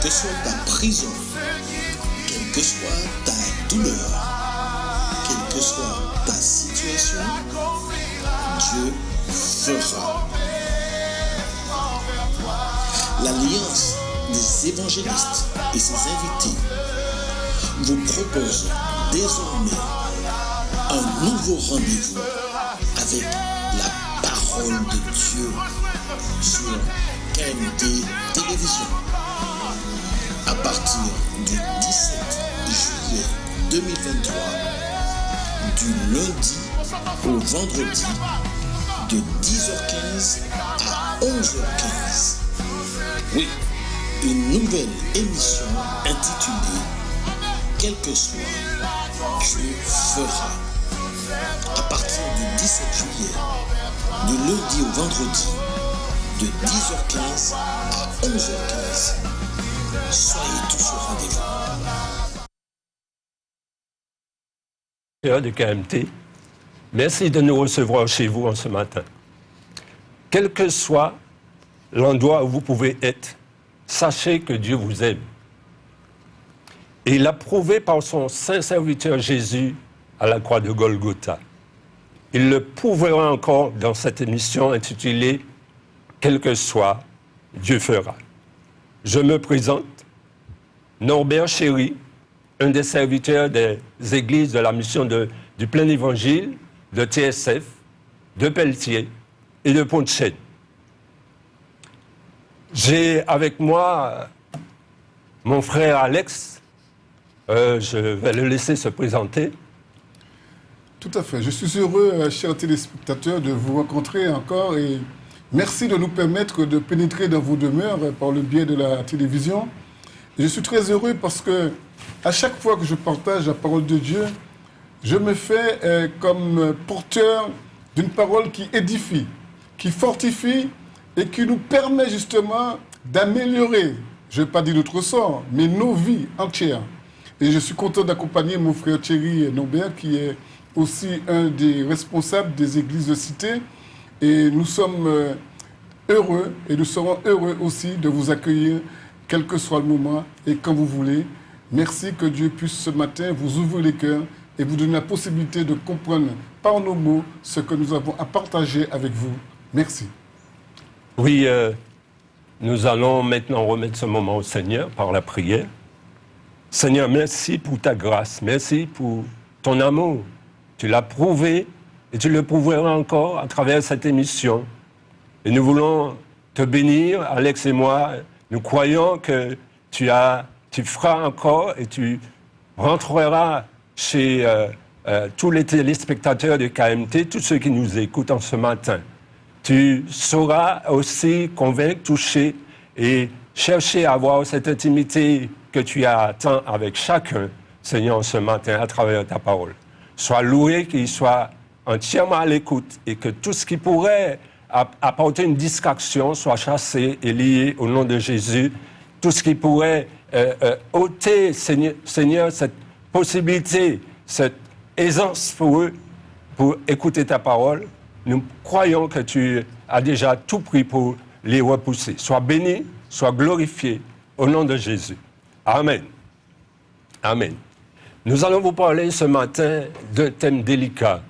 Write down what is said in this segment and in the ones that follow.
quelle que soit ta prison, quelle que soit ta douleur, quelle que soit ta situation, Dieu fera. L'Alliance des évangélistes et ses invités vous propose désormais un nouveau rendez-vous avec la parole de Dieu sur KMT Télévision. À partir du 17 juillet 2023, du lundi au vendredi, de 10h15 à 11h15. Oui, une nouvelle émission intitulée « Quel que soit, Dieu fera ». À partir du 17 juillet, du lundi au vendredi, de 10h15 à 11h15. Soyez tous au rendez-vous. De KMT, merci de nous recevoir chez vous en ce matin. Quel que soit l'endroit où vous pouvez être, sachez que Dieu vous aime. Et il l'a prouvé par son saint serviteur Jésus à la croix de Golgotha. Il le prouvera encore dans cette émission intitulée « Quel que soit, Dieu fera ». Je me présente, Norbert Chéry, un des serviteurs des églises de la mission du Plein Évangile, de TSF, de Pelletier et de Pont-de-Chêne. J'ai avec moi mon frère Alex. Je vais le laisser se présenter. Tout à fait. Je suis heureux, chers téléspectateurs, de vous rencontrer encore et merci de nous permettre de pénétrer dans vos demeures par le biais de la télévision. Et je suis très heureux parce que à chaque fois que je partage la parole de Dieu, je me fais comme porteur d'une parole qui édifie, qui fortifie et qui nous permet justement d'améliorer, je ne vais pas dire notre sort, mais nos vies entières. Et je suis content d'accompagner mon frère Thierry Norbert, qui est aussi un des responsables des églises de cité. Et nous sommes heureux, et nous serons heureux aussi de vous accueillir, quel que soit le moment et quand vous voulez. Merci, que Dieu puisse ce matin vous ouvrir les cœurs et vous donner la possibilité de comprendre par nos mots ce que nous avons à partager avec vous. Merci. Oui, nous allons maintenant remettre ce moment au Seigneur par la prière. Seigneur, merci pour ta grâce, merci pour ton amour. Tu l'as prouvé et tu le prouveras encore à travers cette émission. Et nous voulons te bénir, Alex et moi. Nous croyons que tu feras encore et tu rentreras chez tous les téléspectateurs de KMT, tous ceux qui nous écoutent en ce matin. Tu sauras aussi convaincre, toucher et chercher à avoir cette intimité que tu attends avec chacun, Seigneur, ce matin, à travers ta parole. Sois loué, qu'il soit entièrement à l'écoute et que tout ce qui pourrait apporter une distraction soit chassé et lié au nom de Jésus. Tout ce qui pourrait ôter, Seigneur, cette possibilité, cette aisance pour eux, pour écouter ta parole. Nous croyons que tu as déjà tout pris pour les repousser. Sois béni, sois glorifié au nom de Jésus. Amen. Amen. Nous allons vous parler ce matin d'un thème délicat.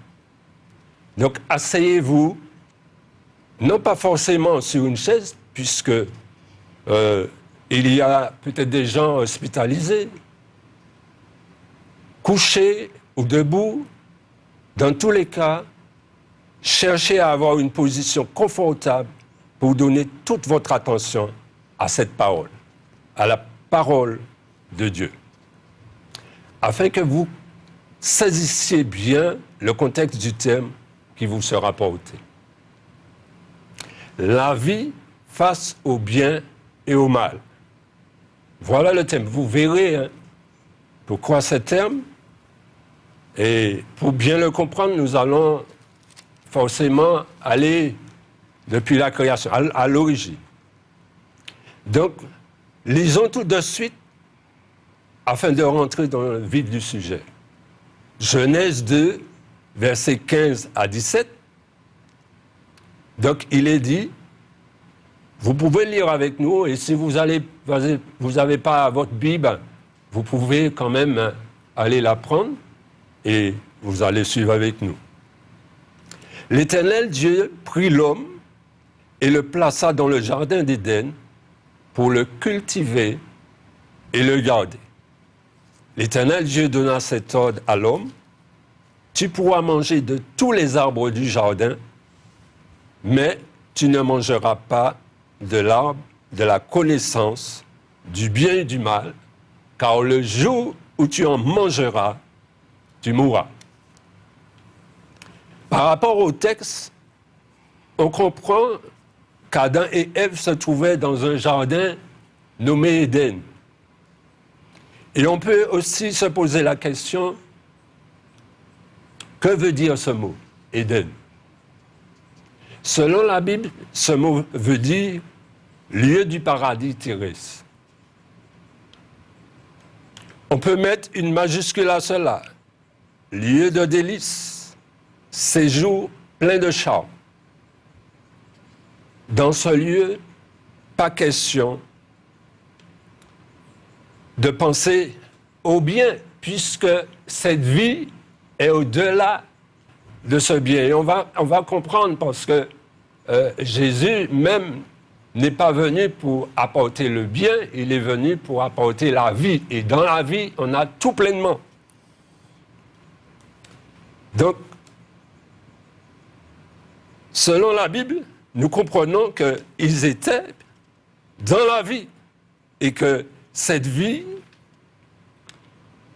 Donc, asseyez-vous, non pas forcément sur une chaise, puisque il y a peut-être des gens hospitalisés, couchés ou debout. Dans tous les cas, cherchez à avoir une position confortable pour donner toute votre attention à cette parole, à la parole de Dieu, afin que vous saisissiez bien le contexte du thème qui vous sera porté. La vie face au bien et au mal. Voilà le thème. Vous verrez pourquoi ce thème. Et pour bien le comprendre, nous allons forcément aller depuis la création, à l'origine. Donc, lisons tout de suite afin de rentrer dans le vif du sujet. Genèse 2, versets 15 à 17. Donc, il est dit, Vous pouvez lire avec nous, et si vous n'avez pas votre Bible, vous pouvez quand même aller la prendre, et vous allez suivre avec nous. L'Éternel Dieu prit l'homme et le plaça dans le jardin d'Éden pour le cultiver et le garder. L'Éternel Dieu donna cet ordre à l'homme: tu pourras manger de tous les arbres du jardin, mais tu ne mangeras pas de l'arbre de la connaissance du bien et du mal, car le jour où tu en mangeras, tu mourras. Par rapport au texte, on comprend qu'Adam et Ève se trouvaient dans un jardin nommé Éden. Et on peut aussi se poser la question, que veut dire ce mot, Éden? Selon la Bible, ce mot veut dire lieu du paradis terrestre. On peut mettre une majuscule à cela. Lieu de délices, séjour plein de charme. Dans ce lieu, pas question de penser au bien, puisque cette vie est au-delà de ce bien. Et on va comprendre, parce que Jésus même n'est pas venu pour apporter le bien, il est venu pour apporter la vie. Et dans la vie, on a tout pleinement. Donc, selon la Bible, nous comprenons qu'ils étaient dans la vie et que cette vie,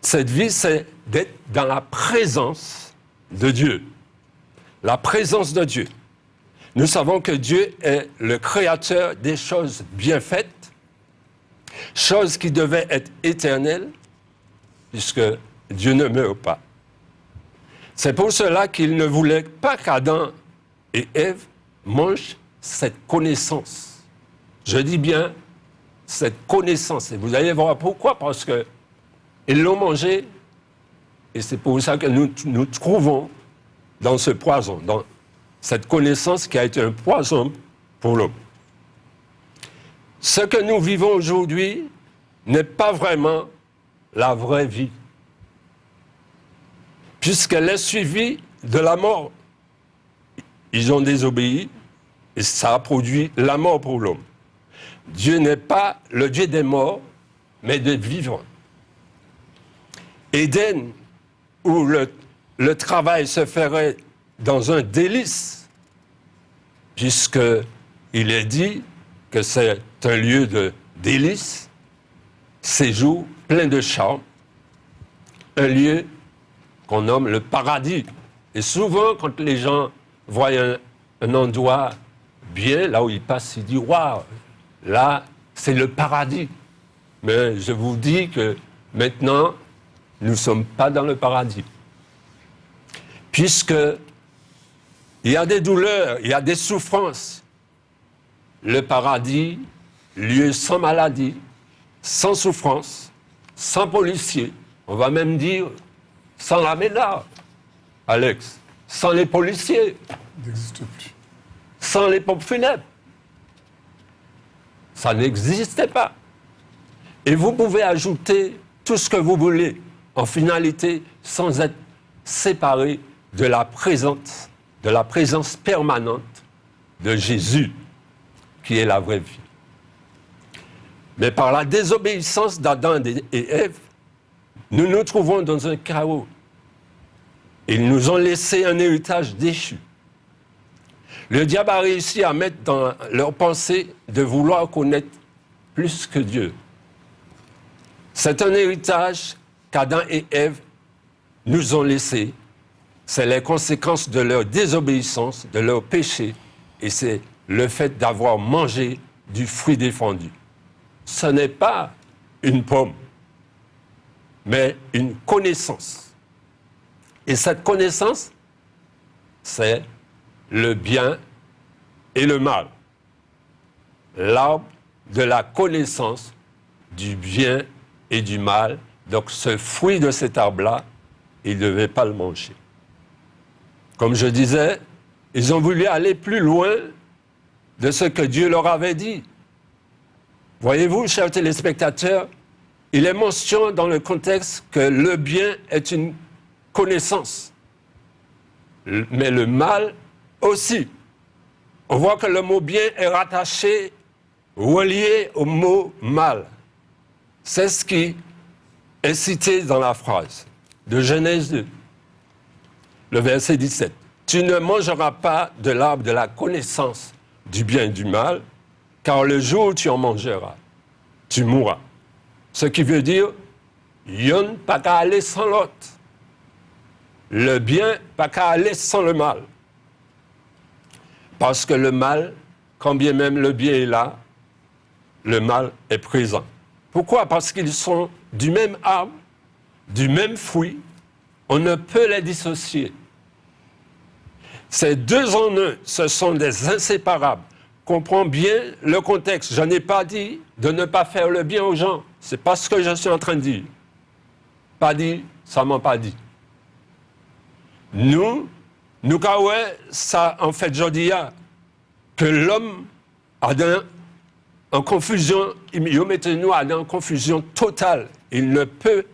c'est d'être dans la présence de Dieu. La présence de Dieu. Nous savons que Dieu est le créateur des choses bien faites, choses qui devaient être éternelles, puisque Dieu ne meurt pas. C'est pour cela qu'il ne voulait pas qu'Adam et Ève mangent cette connaissance. Je dis bien cette connaissance. Et vous allez voir pourquoi, parce qu'ils l'ont mangé, et c'est pour ça que nous trouvons dans ce poison, dans cette connaissance qui a été un poison pour l'homme. Ce que nous vivons aujourd'hui n'est pas vraiment la vraie vie, puisqu'elle est suivie de la mort. Ils ont désobéi et ça a produit la mort pour l'homme. Dieu n'est pas le Dieu des morts, mais des vivants. Éden, où le travail se ferait dans un délice, puisqu'il est dit que c'est un lieu de délice, séjour plein de charme, un lieu qu'on nomme le paradis. Et souvent, quand les gens voient un endroit bien, là où ils passent, ils disent « Waouh, là, c'est le paradis ». Mais je vous dis que maintenant, nous ne sommes pas dans le paradis. Puisque il y a des douleurs, il y a des souffrances. Le paradis, lieu sans maladie, sans souffrance, sans policiers, on va même dire sans la ménard, Alex, sans les policiers, Il n'existe plus. sans les pompes funèbres. Ça n'existait pas. Et vous pouvez ajouter tout ce que vous voulez, en finalité, sans être séparé de la présence permanente de Jésus, qui est la vraie vie. Mais par la désobéissance d'Adam et Ève, nous nous trouvons dans un chaos. Ils nous ont laissé un héritage déchu. Le diable a réussi à mettre dans leur pensée de vouloir connaître plus que Dieu. C'est un héritage qu'Adam et Ève nous ont laissé. C'est les conséquences de leur désobéissance, de leur péché, et c'est le fait d'avoir mangé du fruit défendu. Ce n'est pas une pomme, mais une connaissance. Et cette connaissance, c'est le bien et le mal. L'arbre de la connaissance du bien et du mal. Donc ce fruit de cet arbre-là, ils ne devaient pas le manger. Comme je disais, ils ont voulu aller plus loin de ce que Dieu leur avait dit. Voyez-vous, chers téléspectateurs, il est mention dans le contexte que le bien est une connaissance, mais le mal aussi. On voit que le mot bien est rattaché, relié au mot mal. C'est ce qui est cité dans la phrase de Genèse 2, le verset 17. Tu ne mangeras pas de l'arbre de la connaissance du bien et du mal, car le jour où tu en mangeras, tu mourras. Ce qui veut dire, y'en pas qu'à aller sans l'autre. Le bien, pas qu'à aller sans le mal. Parce que le mal, quand bien même le bien est là, le mal est présent. Pourquoi? Parce qu'ils sont du même arbre, du même fruit. On ne peut les dissocier. Ces deux en un, ce sont des inséparables. Comprends bien le contexte. Je n'ai pas dit de ne pas faire le bien aux gens. C'est pas ce que je suis en train de dire. Pas dit, ça m'a pas dit. Nous, ça en fait, je dis que l'homme a en confusion, il met nous en confusion totale. Il ne peut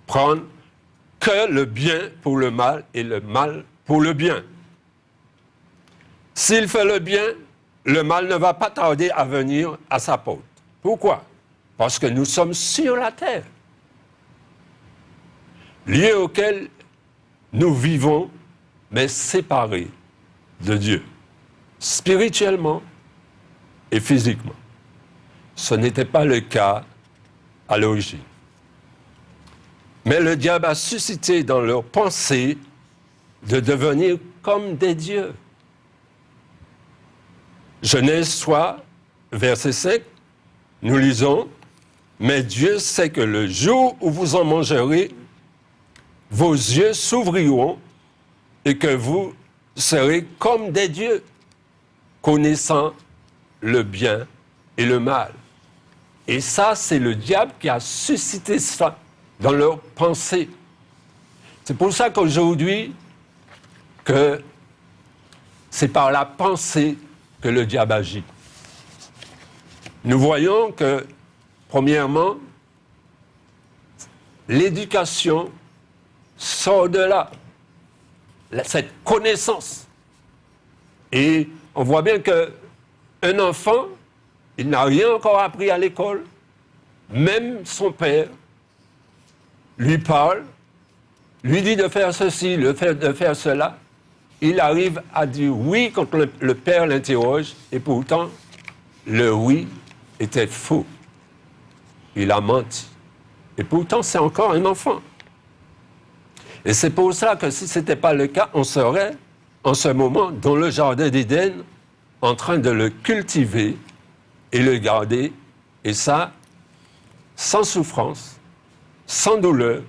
prendre que le bien pour le mal et le mal pour le bien. S'il fait le bien, le mal ne va pas tarder à venir à sa porte. Pourquoi? Parce que nous sommes sur la terre, lieu auquel nous vivons, mais séparés de Dieu, spirituellement et physiquement. Ce n'était pas le cas à l'origine. Mais le diable a suscité dans leur pensée de devenir comme des dieux. Genèse 3, verset 5, nous lisons, « Mais Dieu sait que le jour où vous en mangerez, vos yeux s'ouvriront et que vous serez comme des dieux, connaissant le bien et le mal. » Et ça, c'est le diable qui a suscité ça dans leur pensée. C'est pour ça qu'aujourd'hui, que c'est par la pensée que le diable agit. Nous voyons que, premièrement, l'éducation sort de là, cette connaissance. Et on voit bien qu'un enfant, il n'a rien encore appris à l'école, même son père lui parle, lui dit de faire ceci, de faire cela. Il arrive à dire oui quand le père l'interroge, et pourtant, le oui était faux. Il a menti. Et pourtant, c'est encore un enfant. Et c'est pour ça que si ce n'était pas le cas, on serait, en ce moment, dans le jardin d'Éden, en train de le cultiver et le garder, et ça, sans souffrance, sans douleur,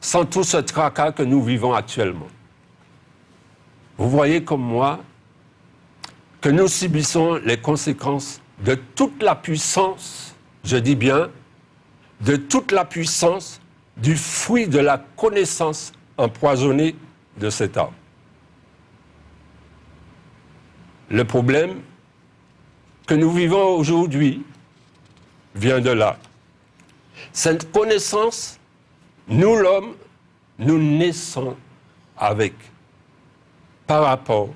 sans tout ce tracas que nous vivons actuellement. Vous voyez comme moi que nous subissons les conséquences de toute la puissance, je dis bien, de toute la puissance du fruit de la connaissance empoisonnée de cet arbre. Le problème que nous vivons aujourd'hui vient de là. Cette connaissance, nous l'homme, nous naissons avec, par rapport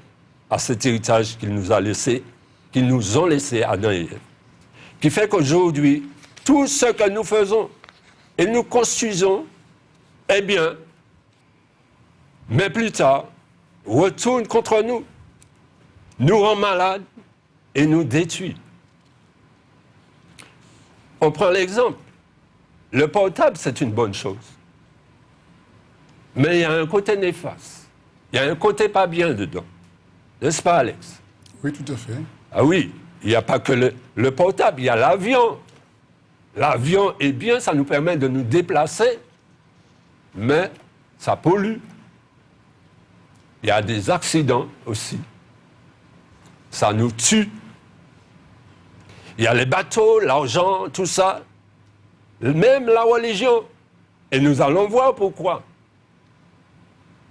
à cet héritage qu'il nous a laissé, qu'ils nous ont laissé Adam et Ève, qui fait qu'aujourd'hui, tout ce que nous faisons et nous construisons, eh bien, mais plus tard, retourne contre nous, nous rend malades et nous détruit. On prend l'exemple. Le portable, c'est une bonne chose. Mais il y a un côté néfaste. Il y a un côté pas bien dedans. N'est-ce pas, Alex? Oui, tout à fait. Ah oui, il n'y a pas que le portable, il y a l'avion. L'avion est bien, ça nous permet de nous déplacer, mais ça pollue. Il y a des accidents aussi. Ça nous tue. Il y a les bateaux, l'argent, tout ça. Même la religion. Et nous allons voir pourquoi.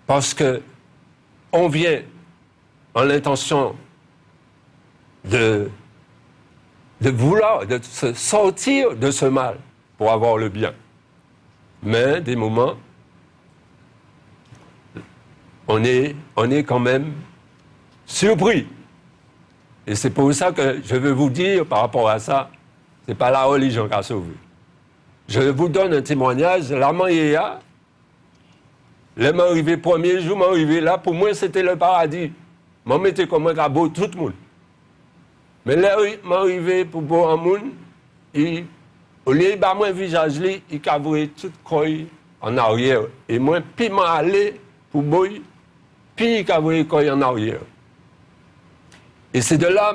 Parce que on vient en l'intention de vouloir, de se sortir de ce mal pour avoir le bien. Mais des moments, on est quand même surpris. Et c'est pour ça que je veux vous dire, par rapport à ça, c'est pas la religion qui a sauvé. Je vous donne un témoignage, la Maïa, les m'arrivé premier jour, m'arrivé là, pour moi c'était le paradis. M'en mettais comme un cabot tout le monde. Mais là, m'arrivé pour boire un monde, au lieu de mon visage, il cavouait toute croix en arrière. Et moi, puis m'allais pour boire, puis il cavouait croix en arrière. Et c'est de là,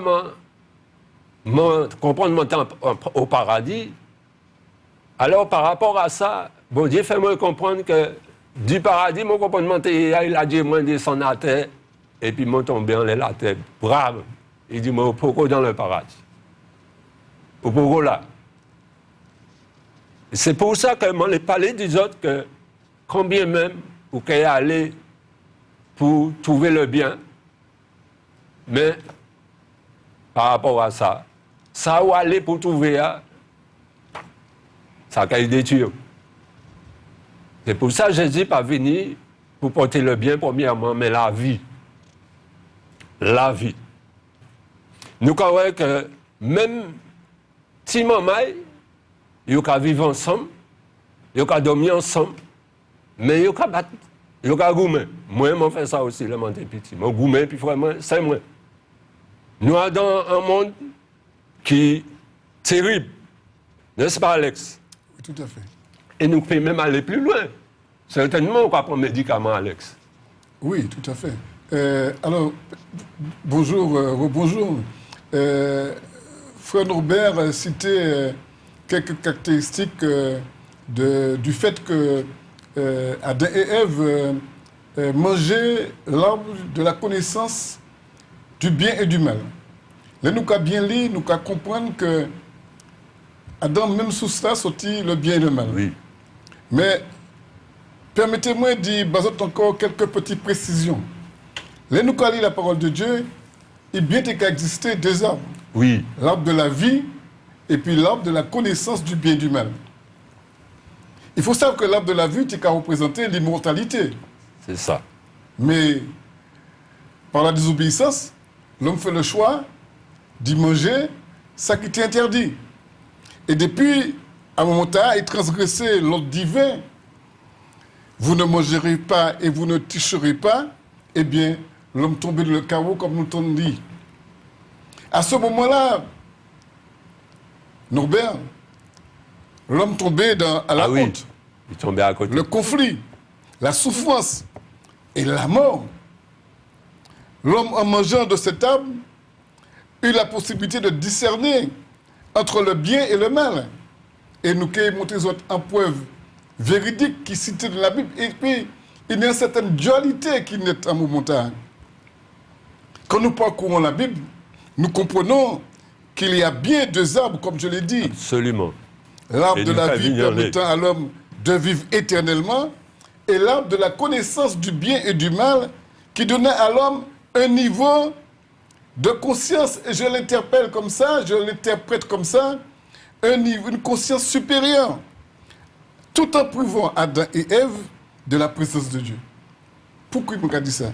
comprendre mon temps au paradis. Alors, par rapport à ça, bon Dieu fait-moi comprendre que du paradis, mon comportement, il a dit, moi, descendre à terre, et puis moi, tomber en la terre. Brave. Il dit, moi, pourquoi dans le paradis? Pourquoi là? C'est pour ça que je l'ai parlé des autres que, combien même, vous pouvez aller pour trouver le bien, mais par rapport à ça, ça où aller pour trouver, ça a été détruit. C'est pour ça que Jésus n'est pas venu pour porter le bien, premièrement, mais la vie. La vie. Nous croyons que même si maman, ils peuvent vivre ensemble, ils peuvent dormir ensemble, mais ils peuvent battre, ils peuvent goumer. Moi, je fais ça aussi, le monde est petit. Je goume, puis vraiment, c'est moi. Nous sommes dans un monde qui est terrible. N'est-ce pas, Alex? Oui, tout à fait. Et nous pouvons même aller plus loin. Certainement, on va prendre médicaments, Alex. Oui, tout à fait. Alors, bonjour, bonjour. Frère Norbert citait quelques caractéristiques du fait que Adam et Ève mangeaient l'arbre de la connaissance du bien et du mal. Là, nous avons bien lu, nous avons comprendre que Adam, même sous ça, sortit le bien et le mal. Oui. Mais permettez-moi de dire encore quelques petites précisions. Là, nous avons lu la parole de Dieu, il bien existé deux arbres. Oui. L'arbre de la vie et puis l'arbre de la connaissance du bien et du mal. Il faut savoir que l'arbre de la vie, c'est qu'à représenter l'immortalité. C'est ça. Mais par la désobéissance, l'homme fait le choix d'y manger ça qui était interdit. Et depuis, à un moment donné, il transgressait l'ordre divin. Vous ne mangerez pas et vous ne toucherez pas. Eh bien, l'homme tombait dans le chaos comme nous t'en dit. À ce moment-là, Norbert, l'homme tombait à la honte. Il tombait à côté. Le conflit, la souffrance et la mort. L'homme, en mangeant de cet arbre, eut la possibilité de discerner entre le bien et le mal. Et nous qui montré en preuve véridique qui citait dans la Bible. Et puis, il y a une certaine dualité qui naît en momentan. Quand nous parcourons la Bible, nous comprenons qu'il y a bien deux arbres, comme je l'ai dit. Absolument. L'arbre de la vie permettant à l'homme de vivre éternellement et l'arbre de la connaissance du bien et du mal qui donnait à l'homme un niveau de conscience, et je l'interpelle comme ça, je l'interprète comme ça, une conscience supérieure, tout en privant Adam et Ève de la présence de Dieu. Pourquoi il m'a dit ça?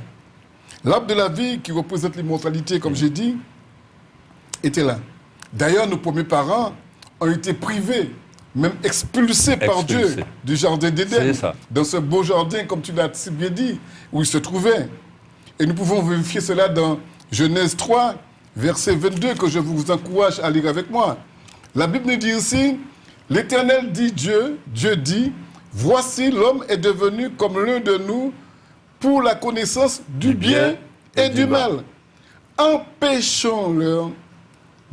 L'arbre de la vie, qui représente l'immortalité, comme j'ai dit, était là. D'ailleurs, nos premiers parents ont été privés, même expulsés par Dieu du jardin d'Éden, dans ce beau jardin, comme tu l'as si bien dit, où ils se trouvaient. Et nous pouvons vérifier cela dans Genèse 3, verset 22, que je vous encourage à lire avec moi. La Bible nous dit aussi, l'Éternel dit Dieu dit, voici l'homme est devenu comme l'un de nous pour la connaissance du bien et du mal. Empêchons-le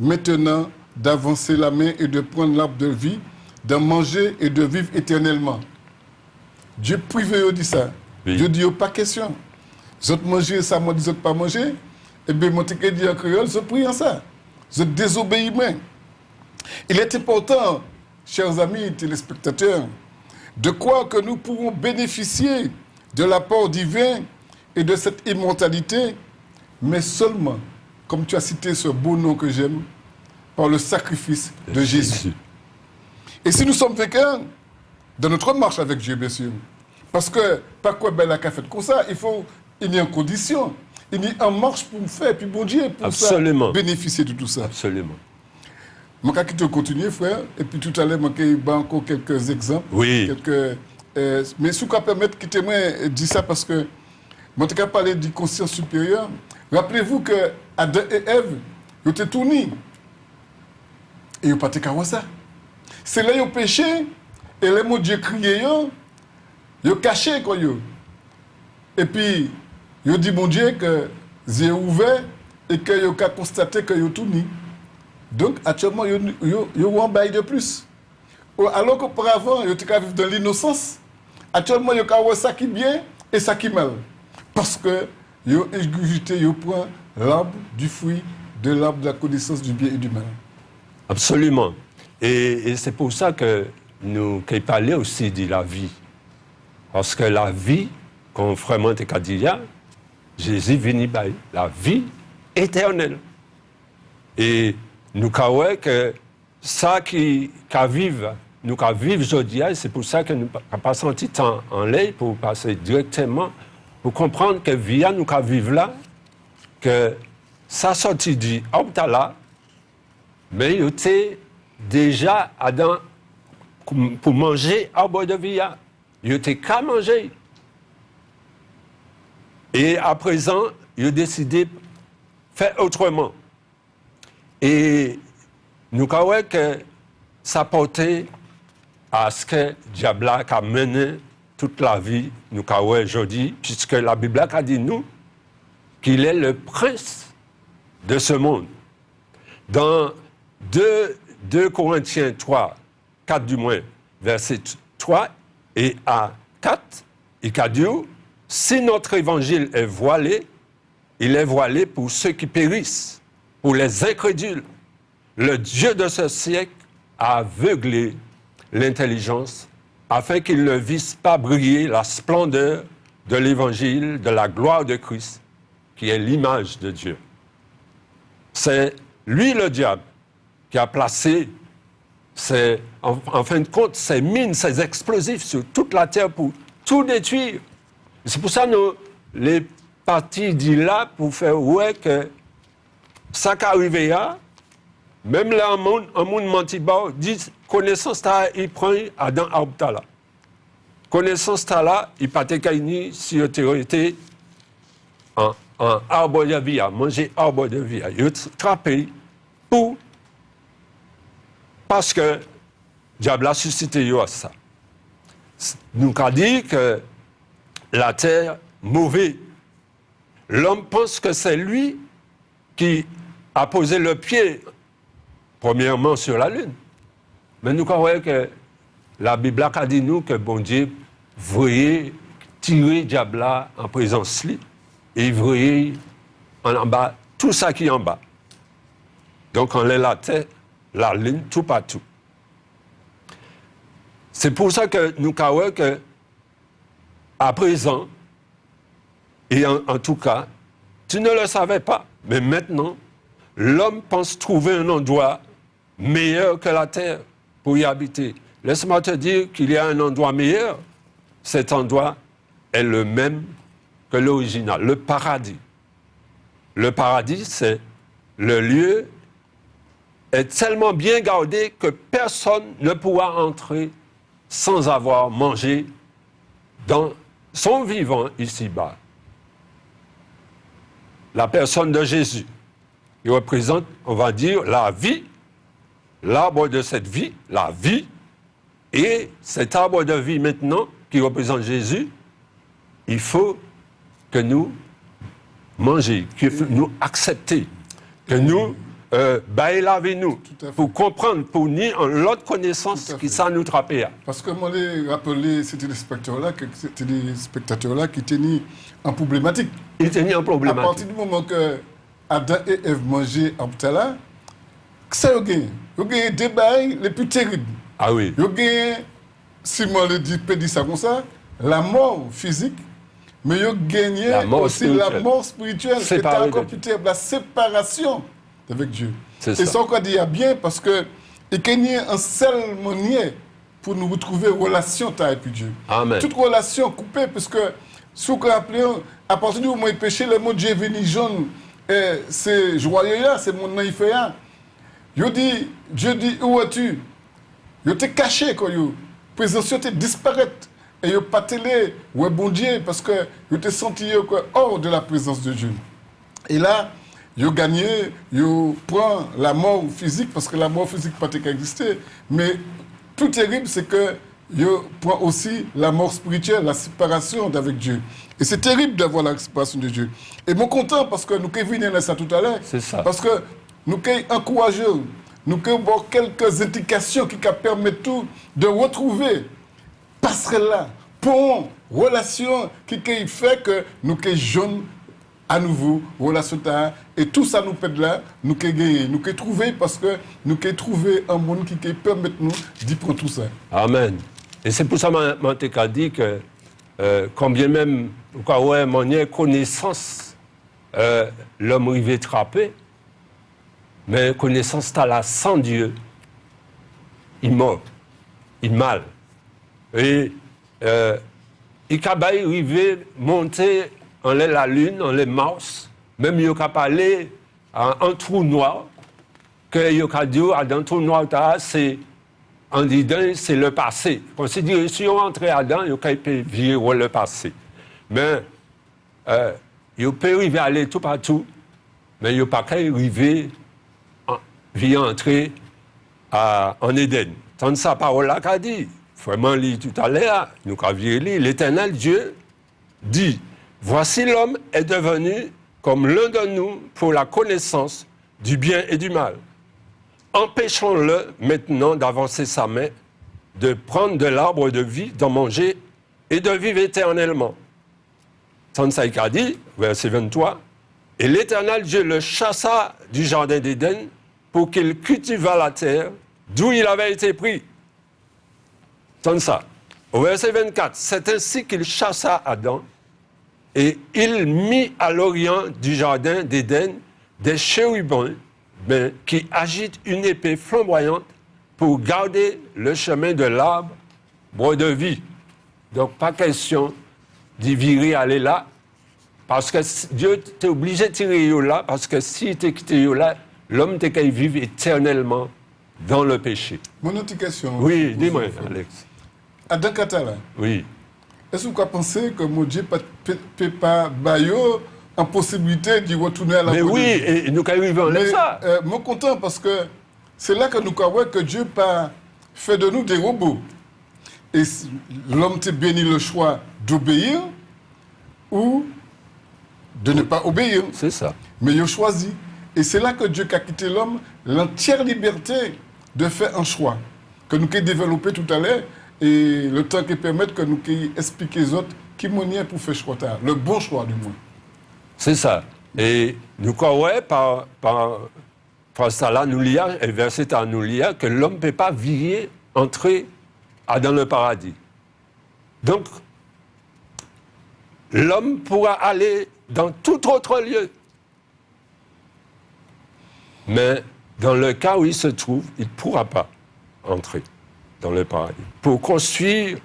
maintenant d'avancer la main et de prendre l'arbre de vie, d'en manger et de vivre éternellement. Dieu privé dit ça. Oui. Dieu dit pas question. Vous manger ça, moi dis pas manger. Et bien, mon ticket dit en créole, je prie en ça. Je désobéis moins. Il est important, chers amis téléspectateurs, de croire que nous pourrons bénéficier de l'apport divin et de cette immortalité, mais seulement comme tu as cité ce beau nom que j'aime, par le sacrifice de Jésus. Et si nous sommes vainqueurs, dans notre marche avec Dieu, bien sûr, parce que, pas quoi ben la fait comme ça, il y a une condition, il y a une marche pour me faire, puis bon Dieu, pour ça, bénéficier de tout ça. Absolument. Je vais continuer, frère, et puis tout à l'heure, je vais encore quelques exemples. Oui. Mais si vous pouvez permettre que je dise ça, parce que je vais parler de conscience supérieure. Rappelez-vous que Adam et Ève, ils étaient tournés. Et ils n'ont pas été ça. C'est là qu'ils ont péché, et les mots Dieu crié, ils ont caché. Et puis, ils ont dit, mon Dieu, que les yeux ouverts, et qu'ils ont constaté qu'ils ont tourné. Donc, actuellement, ils ont un bail de plus. Alors qu'auparavant, ils étaient vivre dans l'innocence. Actuellement, ils ont ça qui est bien et ça qui est mal. Parce que ils ont ingurgité, ils prennent l'arbre du fruit de l'arbre de la connaissance du bien et du mal. Absolument. Et c'est pour ça que nous parlons aussi de la vie. Parce que la vie, comme Frère Monteca dit, Jésus vient par la vie éternelle. Et nous croyons que ça qui vivent, nous vivons aujourd'hui, c'est pour ça que nous n'avons pas senti temps en l'air pour passer directement, pour comprendre que via nous vivons là, que ça sortit du Abdallah, mais il était déjà Adam pour manger arbre de vie. Il était qu'à manger. Et à présent, il a décidé de faire autrement. Et nous croyons que ça portait à ce que Diable a mené toute la vie, nous croyons aujourd'hui, puisque la Bible a dit nous qu'il est le prince de ce monde. Dans 2 Corinthiens 3, 4 du moins, verset 3 et à 4, il a dit, si notre évangile est voilé, il est voilé pour ceux qui périssent, pour les incrédules. Le Dieu de ce siècle a aveuglé l'intelligence afin qu'ils ne vissent pas briller la splendeur de l'évangile, de la gloire de Christ, qui est l'image de Dieu. C'est lui, le diable, qui a placé, en fin de compte, ses mines, ses explosifs sur toute la terre pour tout détruire. C'est pour ça que les partis disent là, pour faire ouais que ça qui arrive là, même là, un monde menti, dit connaissance, il prend Adam Abdallah. Connaissance, là, il pas été si autorité en arbre de vie, manger arbre de vie. Il a trappé pour. Parce que Diable a suscité ça. Nous avons dit que la terre mauvaise. L'homme pense que c'est lui qui a posé le pied, premièrement, sur la lune. Mais nous croyons que la Bible a dit nous que bon Dieu voyait tirer Diable en présence lui et il voyait en bas tout ça qui est en bas. Donc on est la terre, la lune, tout partout. C'est pour ça que nous croyons que à présent, et en tout cas, tu ne le savais pas, mais maintenant, l'homme pense trouver un endroit meilleur que la terre pour y habiter. Laisse-moi te dire qu'il y a un endroit meilleur. Cet endroit est le même que l'original, le paradis. Le paradis, c'est le lieu est tellement bien gardé que personne ne pourra entrer sans avoir mangé dans son vivant ici-bas. La personne de Jésus, il représente, on va dire, la vie, l'arbre de cette vie, la vie, et cet arbre de vie maintenant, qui représente Jésus, il faut que nous mangions, que nous acceptions, que nous baillons pour comprendre, pour nier en l'autre connaissance qui ça nous trappait. Parce que moi, je rappelé, c'était des spectateurs-là qui tenaient en problématique. Ils tenaient en problématique. À partir du moment que Adam et Ève mangeaient Abdallah, ça y a gagné des bails les plus terribles. Ah oui. Il y a gagné, si moi le dis ça comme ça, la mort physique, mais ils ont gagné aussi la mort spirituelle. C'est encore plus terrible, la séparation avec Dieu. Et ça qu'on dit bien parce que il y a un seul moyen pour nous retrouver relation avec Dieu. Amen. Toute relation coupée, parce que si vous vous rappelez, à partir du moment où il péché, le mot Dieu est venu jaune, c'est joyeux, c'est mon naïf. Dieu dit, où es-tu? Il t'est caché, quand la présence t'est disparaître. Et il pas télé, ouais, bon Dieu, parce que il t'est senti hors de la présence de Dieu. Et là, il gagné, il prend la mort physique, parce que la mort physique n'a pas existé. Mais tout terrible, c'est que il prend aussi la mort spirituelle, la séparation d'avec Dieu. Et c'est terrible d'avoir la séparation de Dieu. Et moi, content, parce que nous avons ça tout à l'heure. C'est ça. Parce que nous avons encouragé, nous avons quelques indications qui permettent tout de retrouver passerelle là, pont, relation, qui fait que nous sommes jeunes à nouveau, relation et tout ça nous pète là, nous sommes gagnés, nous sommes trouvés parce que nous avons trouvé un monde qui permet nous d'y prendre tout ça. Amen. Et c'est pour ça que je t'ai dit que combien même, ouais, mon connaissance, l'homme arrivé trappé, mais connaissance t'as là sans Dieu, il mort, il mal. Et il peut arriver monter en la lune, en les Mars, même il peut aller à un trou noir, que il peut dire dans un trou noir, c'est en disant c'est le passé. Considérez si on entre là-dedans, il peut vivre le passé. Mais il peut arriver à aller tout partout, mais il ne peut pas arriver à entrer en Éden. Tant sa parole qu'a dit, vraiment lit tout à l'heure, nous avons vu l'Éternel Dieu dit, voici l'homme est devenu comme l'un de nous pour la connaissance du bien et du mal. Empêchons-le maintenant d'avancer sa main, de prendre de l'arbre de vie, d'en manger et de vivre éternellement. Sansaïk a dit, verset 23, et l'Éternel Dieu le chassa du jardin d'Éden pour qu'il cultivât la terre d'où il avait été pris. Tant ça. Au verset 24, c'est ainsi qu'il chassa Adam et il mit à l'orient du jardin d'Éden des chérubins qui agitent une épée flamboyante pour garder le chemin de l'arbre de vie. Donc, pas question d'y virer, aller là, parce que Dieu t'est obligé de tirer là, parce que s'il t'est quitté là, l'homme t'est qu'à vivre éternellement dans le péché. Mon autre question. Oui, dis-moi, Alex. Adam Katala. Oui. Est-ce que vous pensez que mon Dieu ne peut pas bailler en possibilité d'y retourner à la Mais oui, et nous arrivons à ça. Moi, content parce que c'est là que nous croyons que Dieu pas fait de nous des robots. Et l'homme t'a béni le choix d'obéir ou de ne pas obéir. C'est ça. Mais il a choisi. Et c'est là que Dieu a quitté l'homme l'entière liberté de faire un choix que nous avons développé tout à l'heure et le temps qui permet que nous expliquions aux autres qui moyen pour faire choix, le bon choix du moins. C'est ça. Et nous croyons par ça là, nous lisons, et le verset à nous lire, que l'homme ne peut pas virer, entrer dans le paradis. Donc, l'homme pourra aller dans tout autre lieu. Mais dans le cas où il se trouve, il ne pourra pas entrer dans le paradis. Pour construire,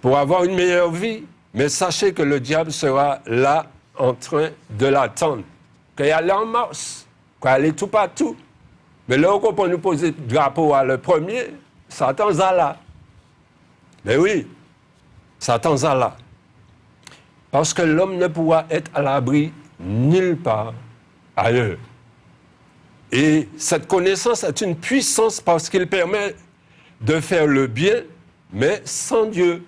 pour avoir une meilleure vie, mais sachez que le diable sera là en train de l'attendre. Qu'il allait en Mars, qu'il allait tout partout. Mais là, on peut nous poser le drapeau à le premier, Satan est là. Mais oui, Satan est là. Parce que l'homme ne pourra être à l'abri nulle part ailleurs. Et cette connaissance est une puissance parce qu'il permet de faire le bien, mais sans Dieu.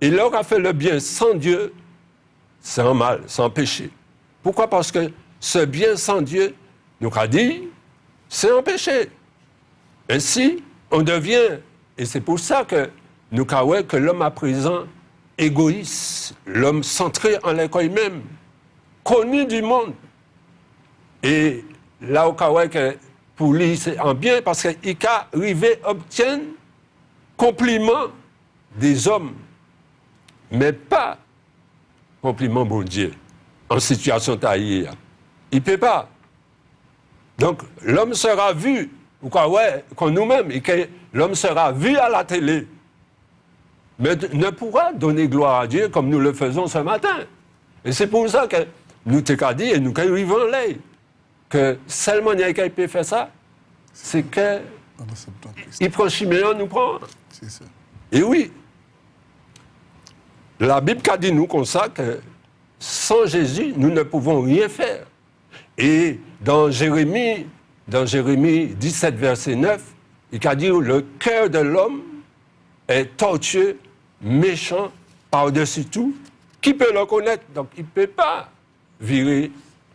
Et l'homme a fait le bien sans Dieu, c'est un mal, c'est un péché. Pourquoi? Parce que ce bien sans Dieu, nous a dit, c'est un péché. Ainsi, on devient, et c'est pour ça que nous croyons que l'homme à présent égoïste, l'homme centré en lui-même, connu du monde. Et là, on croit que pour lui, c'est un bien parce qu'il a arrivé à obtenir compliment des hommes, mais pas compliment bon Dieu en situation taillée. Il ne peut pas. Donc, l'homme sera vu, ou quoi, ouais, qu'on nous-mêmes, et que l'homme sera vu à la télé, mais ne pourra donner gloire à Dieu comme nous le faisons ce matin. Et c'est pour ça que nous t'avons dit, et nous vivons là, que seulement il y a qui peut faire ça, c'est que il prend Chiméon, nous prend. C'est ça. Et oui, la Bible a dit nous comme ça que sans Jésus, nous ne pouvons rien faire. Et dans Jérémie 17, verset 9, il a dit le cœur de l'homme est tortueux, méchant, par-dessus tout. Qui peut le connaître? Donc, il ne peut pas virer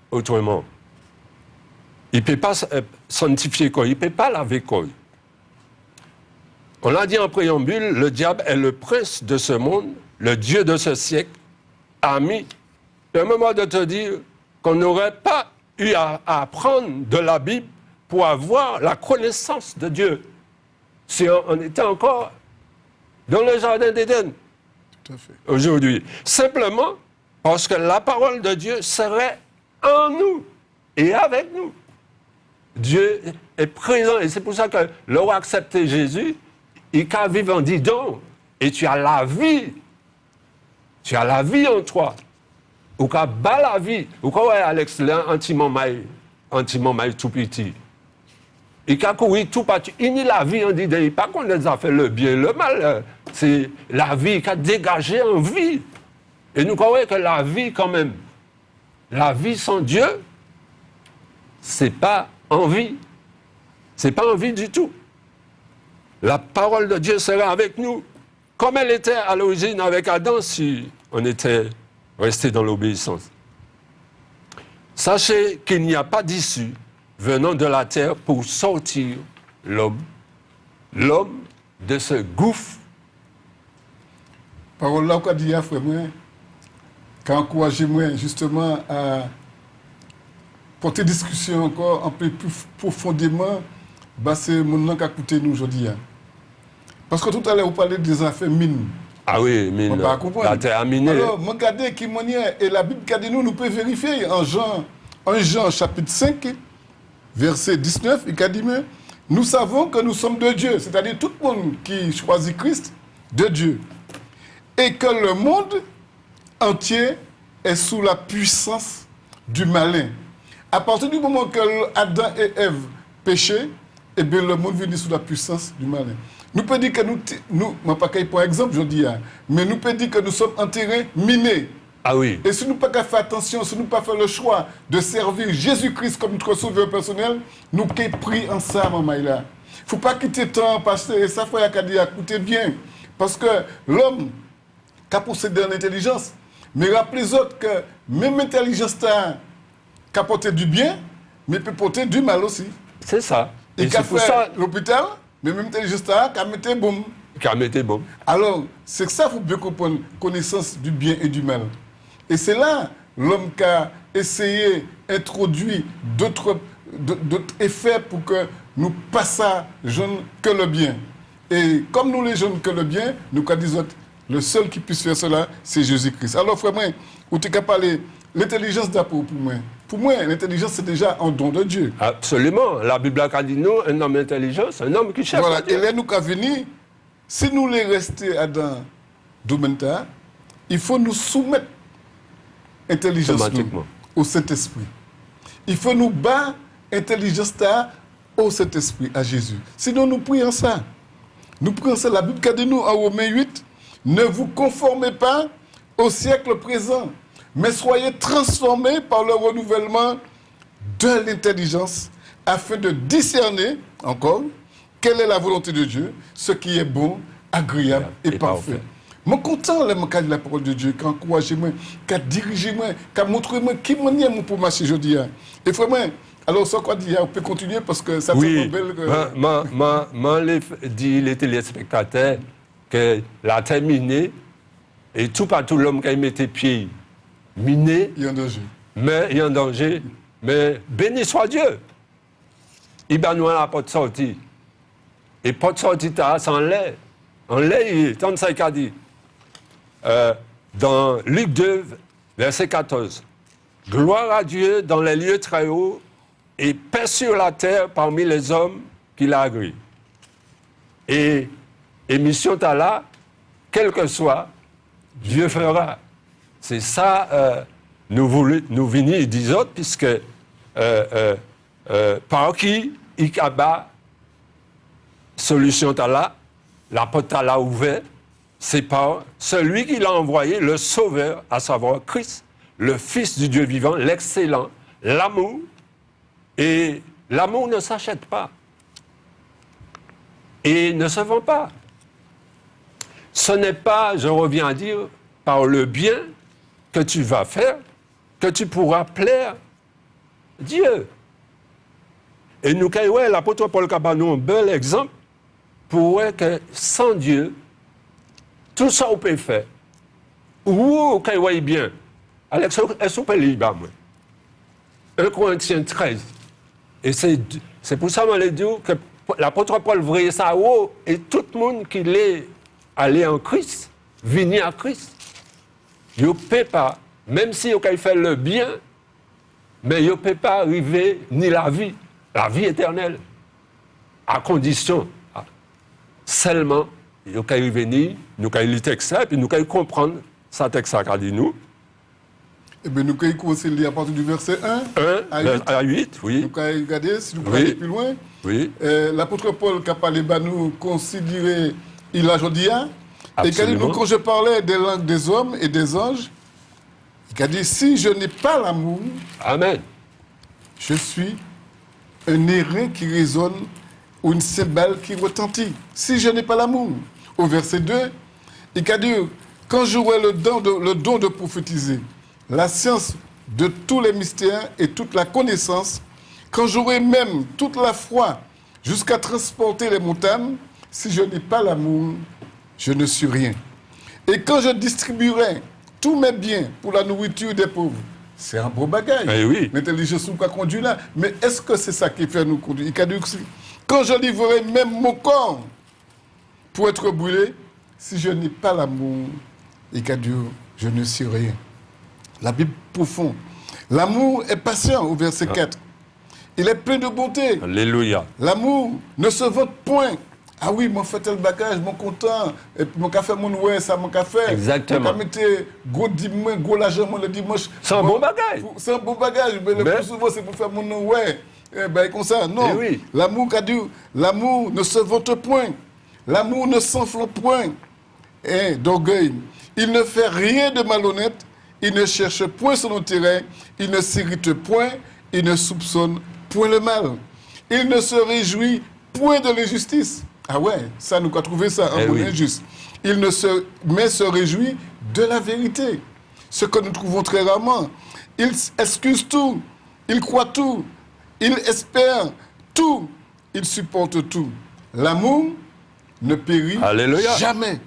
autrement. Il ne peut pas sanctifier quoi, il ne peut pas laver quoi. On l'a dit en préambule, le diable est le prince de ce monde, le Dieu de ce siècle, ami. C'est un moment de te dire qu'on n'aurait pas eu à apprendre de la Bible pour avoir la connaissance de Dieu. Si on était encore dans le jardin d'Éden aujourd'hui. Simplement parce que la parole de Dieu serait en nous et avec nous. Dieu est présent et c'est pour ça que l'on a accepté Jésus, il a vivre en dit donc, et tu as la vie. Tu as la vie en toi. Ou qu'à bas la vie. Ou qu'à ouais, Alex, là, anti-mamaï tout petit. Il a couru tout partout. Il n'y a la vie, on dit, pas qu'on les a fait le bien, le mal. C'est la vie qui a dégagé en vie. Et nous croyons que la vie, quand même, la vie sans Dieu, c'est pas envie. C'est pas envie du tout. La parole de Dieu sera avec nous, comme elle était à l'origine avec Adam, si on était resté dans l'obéissance. Sachez qu'il n'y a pas d'issue venant de la terre pour sortir l'homme de ce gouffre. Parole là, qu'on dit, frère, qui a encouragé moi justement à porter discussion encore un peu plus profondément, bah, c'est mon nom qui a coûté nous aujourd'hui. Parce que tout à l'heure, vous parlez des affaires mines. Ah oui, mine. La terre a miné. Alors, regardez qui manière, et la Bible qui a dit nous pouvons vérifier en Jean chapitre 5, verset 19, il a dit, mais nous savons que nous sommes de Dieu, c'est-à-dire tout le monde qui choisit Christ, de Dieu. Et que le monde entier est sous la puissance du malin. À partir du moment que Adam et Ève péchaient, eh bien le monde vient sous la puissance du malin. Nous pouvons dire que nous pas pour exemple, je dis, mais nous pouvons dire que nous sommes en terrain miné. Ah oui. Et si nous ne pas faire attention, si nous ne pas faire le choix de servir Jésus-Christ comme notre sauveur personnel, nous sommes pris en ça, maman. Il ne faut pas quitter le temps, parce que ça, il faut écouter bien. Parce que l'homme a possédé en intelligence, mais rappelez les autres que même l'intelligence qui a porté du bien, mais peut porter du mal aussi. C'est ça. Et qui a fait l'hôpital, mais même l'intelligence qui a mis bombe. Alors, c'est que ça, il faut bien comprendre, connaissance du bien et du mal. Et c'est là l'homme qui a essayé d'introduire d'autres effets pour que nous passions jeunes que le bien. Et comme nous les jeunes que le bien, nous disons le seul qui puisse faire cela, c'est Jésus-Christ. Alors, frère, vous avez parlé l'intelligence d'abord pour moi. Pour moi, l'intelligence, c'est déjà un don de Dieu. Absolument. La Bible a dit nous, un homme intelligent, c'est un homme qui cherche. Voilà. Et là, nous avons venu, si nous les rester dans le domaine, il faut nous soumettre l'intelligence au Saint-Esprit. Il faut nous battre l'intelligence au Saint-Esprit, à Jésus. Sinon, nous prions ça. Nous prions ça. La Bible dit nous en Romains 8, ne vous conformez pas au siècle présent, mais soyez transformés par le renouvellement de l'intelligence afin de discerner, encore, quelle est la volonté de Dieu, ce qui est bon, agréable et parfait. Je suis content de la parole de Dieu, qui encourage moi, qui dirige moi, qui montre moi qui m'aime pour marcher aujourd'hui. Et vraiment, alors ça quoi dire, on peut continuer parce que ça fait belle. Je dis les téléspectateurs que la terre minée et tout partout l'homme qui mettait pied miné, il y a un danger. Mais il y a un danger. Mais béni soit Dieu. Il va nous la porte sortie. Et porte sortie, sans lait. En lait, tant ça qu'a dit. Dans Luc 2, verset 14. Gloire à Dieu dans les lieux très hauts et paix sur la terre parmi les hommes qui l'agréent. Et mission t'as là, quel que soit, Dieu fera. C'est ça, nous venons disons, puisque par qui il y a solution t'as là, la porte t'as là ouverte, c'est par celui qui l'a envoyé, le Sauveur, à savoir Christ, le Fils du Dieu vivant, l'excellent, l'amour. Et l'amour ne s'achète pas et ne se vend pas. Ce n'est pas, je reviens à dire, par le bien que tu vas faire, que tu pourras plaire Dieu. Et nous, l'apôtre Paul Cabanon, un bel exemple, pour que sans Dieu, tout ça on peut faire. Ou qu'on voit bien. Alex, est-ce qu'on peut lire, 1 Corinthiens 13. Et c'est pour ça que je dis que l'apôtre Paul voyait ça haut, et tout le monde qui est allé en Christ, venu à Christ, il ne peut pas, même si il fait le bien, mais il ne peut pas arriver ni la vie éternelle, à condition seulement, il peut venir, nous pouvons lire le texte, et puis nous pouvons comprendre ce texte qu'a dit nous. Eh bien, nous pouvons commencer à lire à partir du verset 1 à 8, oui. Nous pouvons regarder, si nous pouvons aller plus loin. Oui. L'apôtre Paul qui a parlé, nous considérer, il a dit, et quand nous, quand je parlais des langues des hommes et des anges, il a dit, si je n'ai pas l'amour, Amen. Je suis un airain qui résonne ou une cymbale qui retentit. Si je n'ai pas l'amour. Au verset 2, il a dit, quand j'aurai le don de prophétiser, la science de tous les mystères et toute la connaissance, quand j'aurai même toute la foi jusqu'à transporter les montagnes, si je n'ai pas l'amour, je ne suis rien. Et quand je distribuerai tous mes biens pour la nourriture des pauvres, c'est un beau bagage. Eh oui. L'intelligence nous a conduit là. Mais est-ce que c'est ça qui fait nous conduire? Il a dit aussi, quand je livrerai même mon corps pour être brûlé, si je n'ai pas l'amour, il a dit, je ne suis rien. La Bible profonde. L'amour est patient au verset 4. Il est plein de bonté. Alléluia. L'amour ne se vante point. Ah oui, mon fait tel bagage, mon content, et puis mon café, mon ouais, ça, mon café. Exactement. Mon café, gros dimanche, gros l'argent, le dimanche. C'est un bon bagage. C'est un bon bagage, mais le plus souvent, c'est pour faire mon ouais. Eh ben, comme ça, non. Eh oui. L'amour, l'amour ne se vante point. L'amour ne s'enfle point. D'orgueil. Il ne fait rien de malhonnête. Il ne cherche point son intérêt. Il ne s'irrite point. Il ne soupçonne point le mal. Il ne se réjouit point de l'injustice. Ah ouais, ça, nous avons trouvé ça un bon injuste. Il ne se, mais se réjouit de la vérité. Ce que nous trouvons très rarement. Il excuse tout. Il croit tout. Il espère tout. Il supporte tout. L'amour ne périt Alléluia. jamais.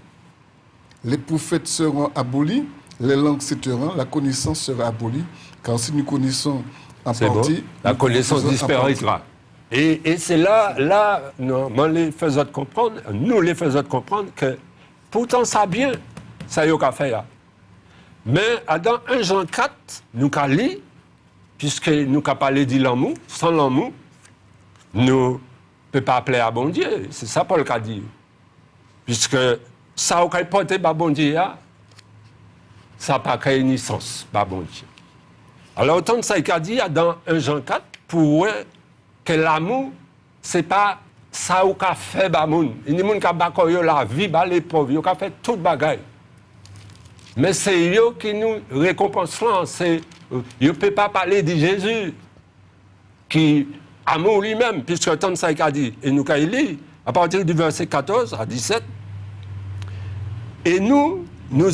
Les prophètes seront abolis, les langues s'éteindront, la connaissance sera abolie, car si nous connaissons en partie, bon. La connaissance disparaîtra. Et c'est là, nous les faisons comprendre que pourtant ça bien, ça y a qu'à faire. Mais dans 1 Jean 4, nous avons lu, puisque nous avons parlé de l'amour, sans l'amour, nous ne pouvons pas appeler à bon Dieu. C'est ça Paul a dit. Puisque ça n'a pas porté à bon Dieu, ça n'a pas créé ni sens, à bon Dieu. Alors, autant de ça qu'il a dit dans 1 Jean 4, pour que l'amour, ce n'est pas ça qui a fait les gens. Il y a des gens qui ont la vie, les pauvres, qui ont fait tout le bagage. Mais c'est eux qui nous récompensent. Ils ne peuvent pas parler de Jésus, qui amour lui-même, puisque autant de ça qu'il a dit. Et nous, il lit, à partir du verset 14 à 17, et nous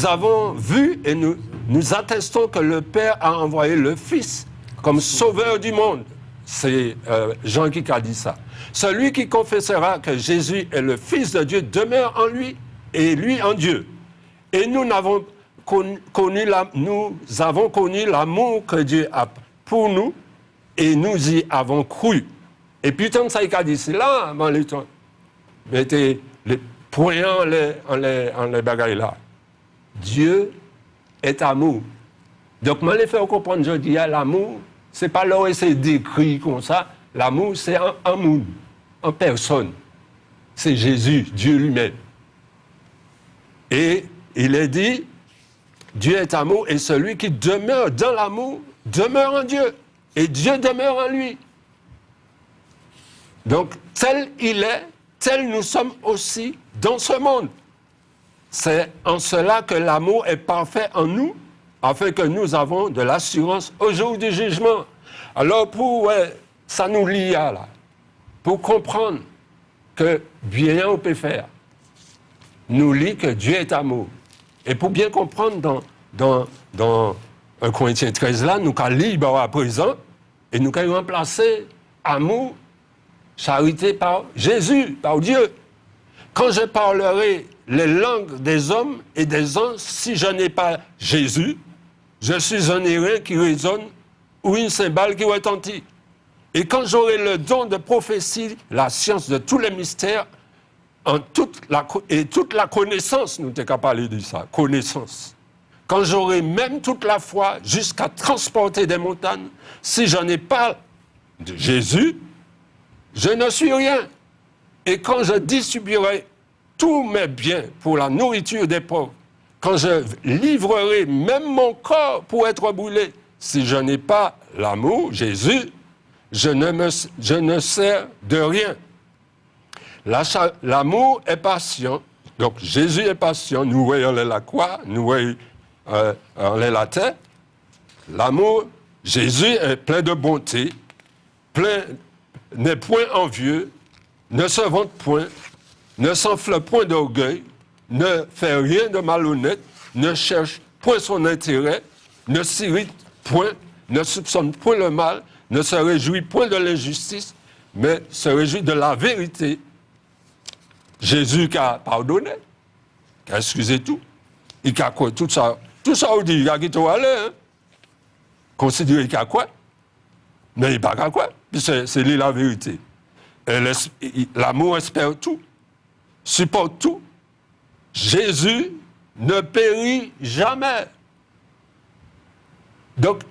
avons vu et nous attestons que le Père a envoyé le Fils comme sauveur du monde. C'est Jean qui a dit ça. Celui qui confessera que Jésus est le Fils de Dieu demeure en lui et lui en Dieu. Et nous avons connu l'amour que Dieu a pour nous et nous y avons cru. Et puis, tant que ça a dit, c'est là, mettez les points en les bagailles là. Dieu est amour. Donc, moi, les faire comprendre, je dis, l'amour, c'est pas leur essayer d'écrire comme ça. L'amour, c'est un monde, en personne. C'est Jésus, Dieu lui-même. Et il est dit, Dieu est amour, et celui qui demeure dans l'amour demeure en Dieu. Et Dieu demeure en lui. Donc, tel il est, tel nous sommes aussi dans ce monde. C'est en cela que l'amour est parfait en nous, afin que nous avons de l'assurance au jour du jugement. Alors, ça nous lie là, pour comprendre que bien on peut faire, nous lie que Dieu est amour. Et pour bien comprendre dans 1 Corinthiens 13 là, nous allons lire à présent, et nous allons remplacer amour, charité par Jésus, par Dieu. Quand je parlerai les langues des hommes et des anges, si je n'ai pas Jésus, je suis un airain qui résonne ou une cymbale qui retentit. Et quand j'aurai le don de prophétie, la science de tous les mystères, toute la connaissance, nous t'es capable de dire ça, connaissance. Quand j'aurai même toute la foi jusqu'à transporter des montagnes, si je n'ai pas de Jésus, je ne suis rien. Et quand je distribuerai tous mes biens pour la nourriture des pauvres, quand je livrerai même mon corps pour être brûlé, si je n'ai pas l'amour, Jésus, je ne sers de rien. L'amour est patient. Donc Jésus est patient. Nous voyons la croix, nous voyons la terre. L'amour, Jésus est plein de bonté, n'est point envieux, ne se vante point, ne s'enfle point d'orgueil, ne fait rien de malhonnête, ne cherche point son intérêt, ne s'irrite point, ne soupçonne point le mal, ne se réjouit point de l'injustice, mais se réjouit de la vérité. Jésus qui a pardonné, qui a excusé tout, il a quoi, tout ça on dit, il a quitté aller, hein? Considéré qu'il a quoi, mais il n'a pas quoi, c'est lui la vérité. L'amour espère tout, supporte tout. Jésus ne périt jamais. Donc,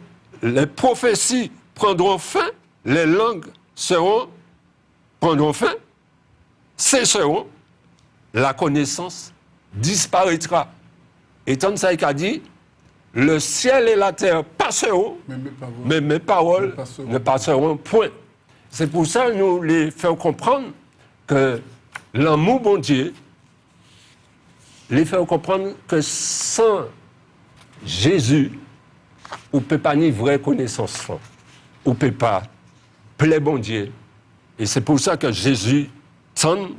les prophéties prendront fin, les langues prendront fin, cesseront, la connaissance disparaîtra. Et tant ça qu'a dit, le ciel et la terre passeront, mais mes paroles ne passeront point. C'est pour ça que nous les faisons comprendre que l'amour bon Dieu, les faisons comprendre que sans Jésus, on ne peut pas ni vraie connaissance. On ne peut pas plaire bon Dieu. Et c'est pour ça que Jésus tonne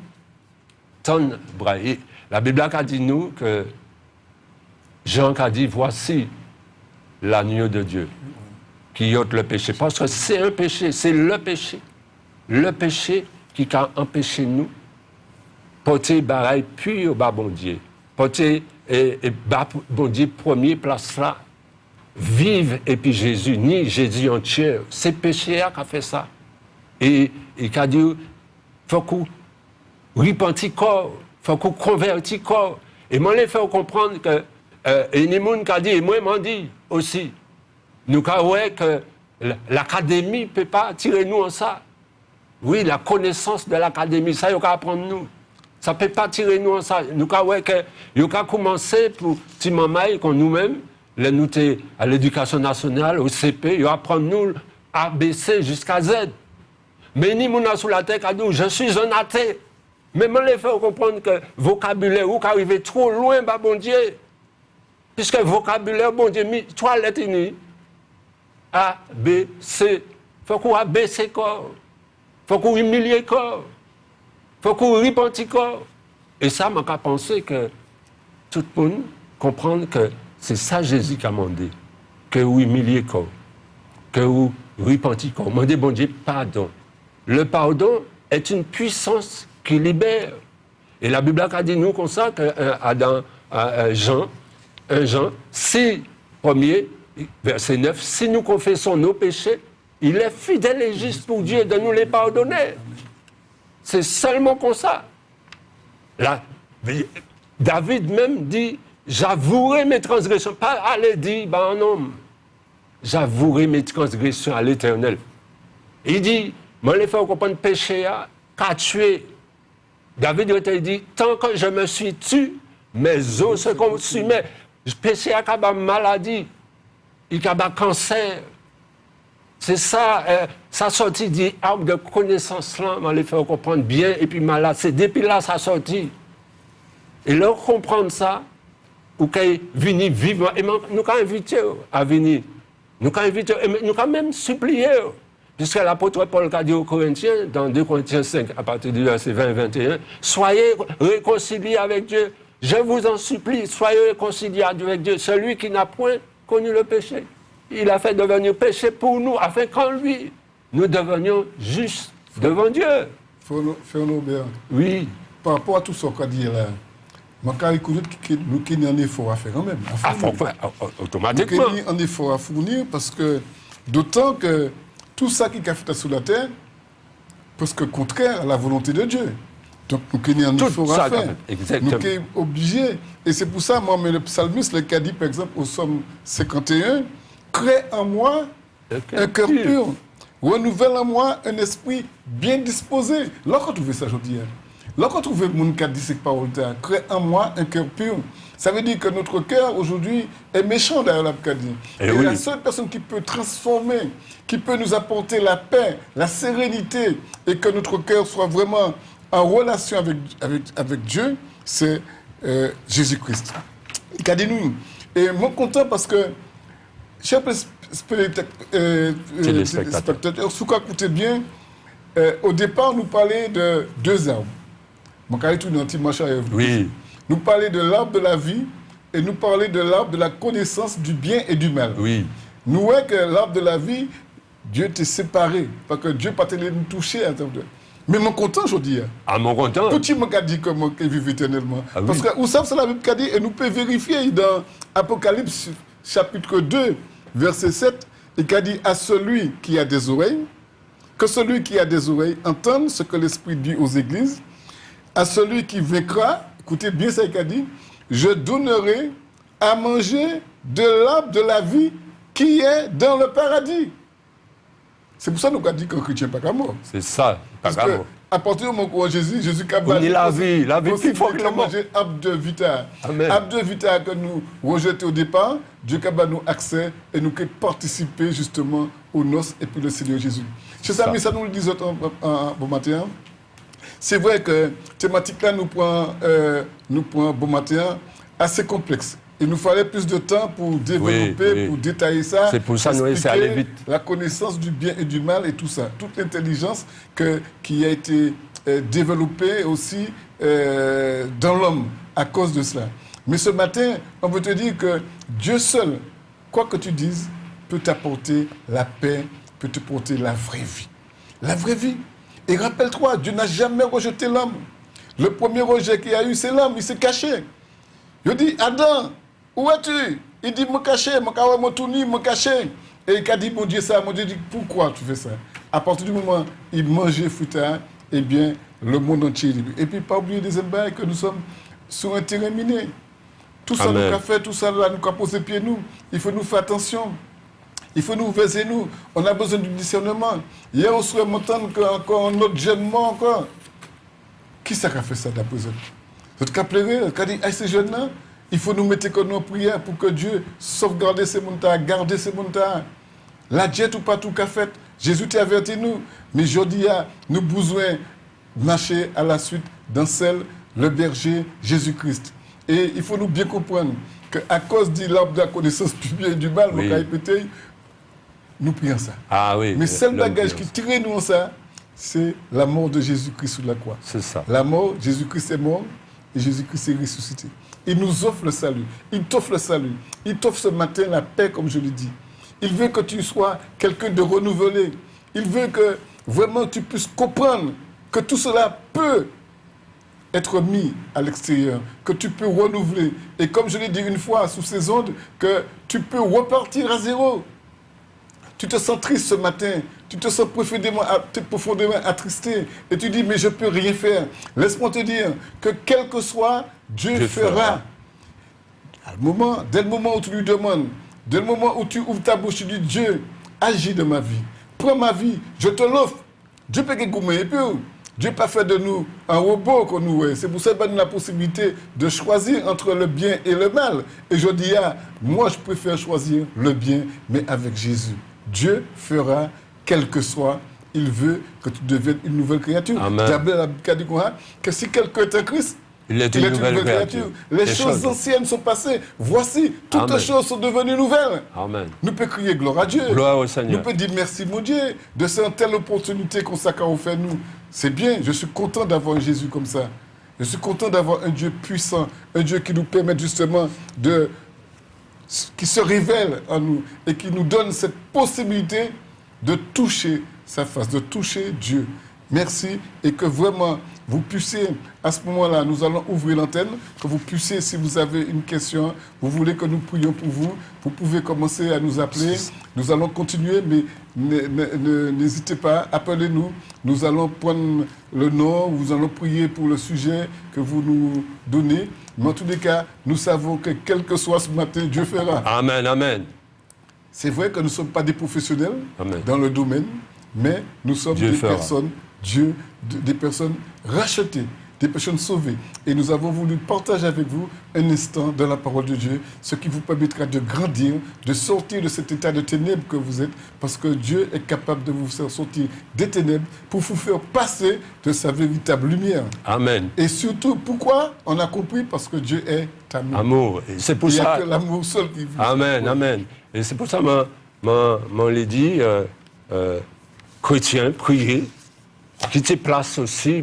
braille. La Bible a dit nous que Jean a dit voici l'agneau de Dieu qui ôte le péché. Parce que c'est un péché, c'est le péché. Le péché qui a empêché nous porter baraille pur bas bon Dieu. Porter bon Dieu premier place là. Vive et puis Jésus, ni Jésus entier. C'est péché qui a fait ça. Et il a dit faut qu'on repentit corps, faut qu'on convertit corps. Et moi, je fais comprendre que et les gens qui ont dit, et moi, m'en dit aussi, nous avons que l'académie ne peut pas tirer nous en ça. Oui, la connaissance de l'académie, ça, il faut apprendre nous. Ça ne peut pas tirer nous en ça. Nous avons que, il faut commencer pour Timamaï, qu'on nous-mêmes, nous à l'éducation nationale, au CP, il faut apprendre nous ABC jusqu'à Z. Mais ni mon sous la tête, je suis un athée. Mais moi, je fais comprendre que vocabulaire, vous arrivez trop loin, bah, bon Dieu. Puisque vocabulaire, bon Dieu, mis 3 lettres unies. A, B, C. Il faut qu'on abaisse corps. Il faut qu'on humilie corps. Il faut qu'on repentit corps. Et ça, m'a pensé que tout le monde comprenne que c'est ça Jésus qui a demandé. Que vous humiliez corps. Que vous repentez corps. Demandez, bon Dieu, pardon. Le pardon est une puissance qui libère. Et la Bible a dit nous comme ça, dans Jean 6, verset 9, si nous confessons nos péchés, il est fidèle et juste pour Dieu de nous les pardonner. C'est seulement comme ça. Là, David même dit, j'avouerai mes transgressions. Pas aller dire, un homme, j'avouerai mes transgressions à l'Éternel. Il dit, moi, les faire comprendre péché, qu'a tué. David il dit, tant que je me suis tué, mes os se consumaient. Péché a une maladie, il a un cancer. C'est ça, ça sorti dit arbre de connaissance là, on les faire comprendre bien, et puis malade. C'est depuis là ça sorti. Et leur comprendre ça, ou qu'ils viennent vivre, et nous avons invité à venir. Nous avons invité, nous avons même supplié. Puisque l'apôtre Paul a dit aux Corinthiens, dans 2 Corinthiens 5, à partir du verset 20-21, soyez réconciliés avec Dieu. Je vous en supplie, soyez réconciliés avec Dieu. Celui qui n'a point connu le péché, il a fait devenir péché pour nous, afin qu'en lui, nous devenions justes devant Dieu. Fernand Béat. Oui. Par rapport à tout ce qu'on dit là, je vais reconnaître que nous avons un effort à faire quand même. Automatiquement. Nous avons un effort à fournir parce que, d'autant que tout ça qui est fait sur la terre, parce que contraire à la volonté de Dieu. Donc, nous avons un effort à faire. Exactement. Nous sommes obligés. Et c'est pour ça, moi, mais le psalmiste, le cas dit, par exemple, au psaume 51, crée en moi un cœur pur. Renouvelle en moi un esprit bien disposé. Lorsqu'on trouve ça, je dis, lorsqu'on trouve mon cas dit cette parole, crée en moi un cœur pur. Ça veut dire que notre cœur aujourd'hui est méchant derrière l'Abkadi. Et oui. La seule personne qui peut transformer, qui peut nous apporter la paix, la sérénité et que notre cœur soit vraiment en relation avec Dieu, c'est Jésus-Christ. Il a dit nous. Et moi content parce que, chers spectateurs, ce qu'on écoutait bien, au départ, nous parlait de 2 arbres. Oui. Nous parlait de l'arbre de la vie et nous parlait de l'arbre de la connaissance du bien et du mal. Oui. Nous voyons que l'arbre de la vie, Dieu t'est séparé, parce que Dieu n'a pas nous toucher. Mais mon content aujourd'hui. Ah, mon content. Tout le monde a dit que moi, vivre éternellement. Ah, oui. Parce que, vous savez, c'est la Bible qui a dit, et nous pouvons vérifier dans Apocalypse, chapitre 2, verset 7, et qui a dit à celui qui a des oreilles, que celui qui a des oreilles entende ce que l'Esprit dit aux églises, à celui qui vaincra, écoutez bien ça, il a dit, je donnerai à manger de l'arbre de la vie qui est dans le paradis. C'est pour ça que nous avons dit qu'un chrétien n'est pas mort. C'est ça, pas mort. À partir du moment où Jésus a battu la vie qui faut que manger arbre de vita. Arbre de vita que nous rejetons au départ, Dieu a nous accès et nous participer justement aux noces et puis le Seigneur Jésus. Chers amis, ça nous le disons bon matin. C'est vrai que la thématique là nous prend bon matin assez complexe. Il nous fallait plus de temps pour développer, pour détailler ça. C'est pour ça que nous essayons d'aller vite. La connaissance du bien et du mal et tout ça. Toute l'intelligence qui a été développée aussi dans l'homme à cause de cela. Mais ce matin, on veut te dire que Dieu seul, quoi que tu dises, peut t'apporter la paix, peut te porter la vraie vie. La vraie vie. Et rappelle-toi, Dieu n'a jamais rejeté l'homme. Le premier rejet qu'il y a eu, c'est l'homme, il s'est caché. Il dit, Adam, où es-tu? Il dit, me cacher, me tourner, me cacher. Et il a dit, mon Dieu, ça, mon Dieu dit, pourquoi tu fais ça? À partir du moment où il mangeait fruta, eh bien, le monde entier. Et puis, pas oublier des embats que nous sommes sur un terrain miné. Tout ça, nous a fait, tout ça, nous a posé pied, nous. Il faut nous faire attention. Il faut nous verser, nous. On a besoin du discernement. Hier, on serait montant encore un autre jeune mort encore. Qui ça a fait ça d'après eux? C'est qui a pleuré, qui a dit, ces jeunes-là, il faut nous mettre comme nos prières pour que Dieu sauvegarde ces montagnes, garde ces montagnes. La jet ou pas tout qu'a fait. Jésus t'a averti nous. Mais aujourd'hui, nous avons besoin de marcher à la suite d'un seul, le berger Jésus-Christ. Et il faut nous bien comprendre qu'à cause de l'arbre de la connaissance du bien et du mal, nous prions ça. Ah oui. Mais seul bagage qui tire nous en ça, c'est la mort de Jésus-Christ sur la croix. C'est ça. La mort, Jésus-Christ est mort et Jésus-Christ est ressuscité. Il nous offre le salut. Il t'offre le salut. Il t'offre ce matin la paix, comme je l'ai dit. Il veut que tu sois quelqu'un de renouvelé. Il veut que vraiment tu puisses comprendre que tout cela peut être mis à l'extérieur, que tu peux renouveler. Et comme je l'ai dit une fois sous ces ondes, que tu peux repartir à zéro. Tu te sens triste ce matin, tu te sens profondément attristé et tu dis mais je ne peux rien faire. Laisse-moi te dire que quel que soit, Dieu fera. Dès le moment où tu lui demandes dès le moment où tu ouvres ta bouche, tu dis Dieu, agis dans ma vie. Prends ma vie, je te l'offre. Dieu peut gagner Dieu pas fait de nous un robot qu'on nous. C'est pour ça qu'on a la possibilité de choisir entre le bien et le mal. Et je dis, moi je préfère choisir le bien, mais avec Jésus. Dieu fera, quel que soit, il veut que tu deviennes une nouvelle créature. Amen. Que si quelqu'un est en Christ, il est une nouvelle créature. Les choses anciennes sont passées. Voici, toutes les choses sont devenues nouvelles. Amen. Nous pouvons crier gloire à Dieu. Gloire au Seigneur. Nous pouvons dire merci mon Dieu de cette telle opportunité qu'on s'est offert nous. C'est bien, je suis content d'avoir un Jésus comme ça. Je suis content d'avoir un Dieu puissant, un Dieu qui nous permet justement qui se révèle en nous et qui nous donne cette possibilité de toucher sa face, de toucher Dieu. Merci et que vraiment vous puissiez, à ce moment-là, nous allons ouvrir l'antenne, que vous puissiez, si vous avez une question, vous voulez que nous prions pour vous, vous pouvez commencer à nous appeler. Nous allons continuer, mais n'hésitez pas, appelez-nous. Nous allons prendre le nom, nous allons prier pour le sujet que vous nous donnez. Mais en tous les cas, nous savons que quel que soit ce matin, Dieu fera. Amen, amen. C'est vrai que nous ne sommes pas des professionnels dans le domaine, mais nous sommes des personnes, des personnes rachetées, des personnes sauvées. Et nous avons voulu partager avec vous un instant dans la parole de Dieu, ce qui vous permettra de grandir, de sortir de cet état de ténèbres que vous êtes, parce que Dieu est capable de vous faire sortir des ténèbres pour vous faire passer de sa véritable lumière. Amen. Et surtout, pourquoi on a compris? Parce que Dieu est amour. Amour. C'est pour ça. Il n'y a que l'amour seul qui vit. Amen, amen. Et c'est pour ça que m'en l'ai dit, chrétien, prier, qui te place aussi,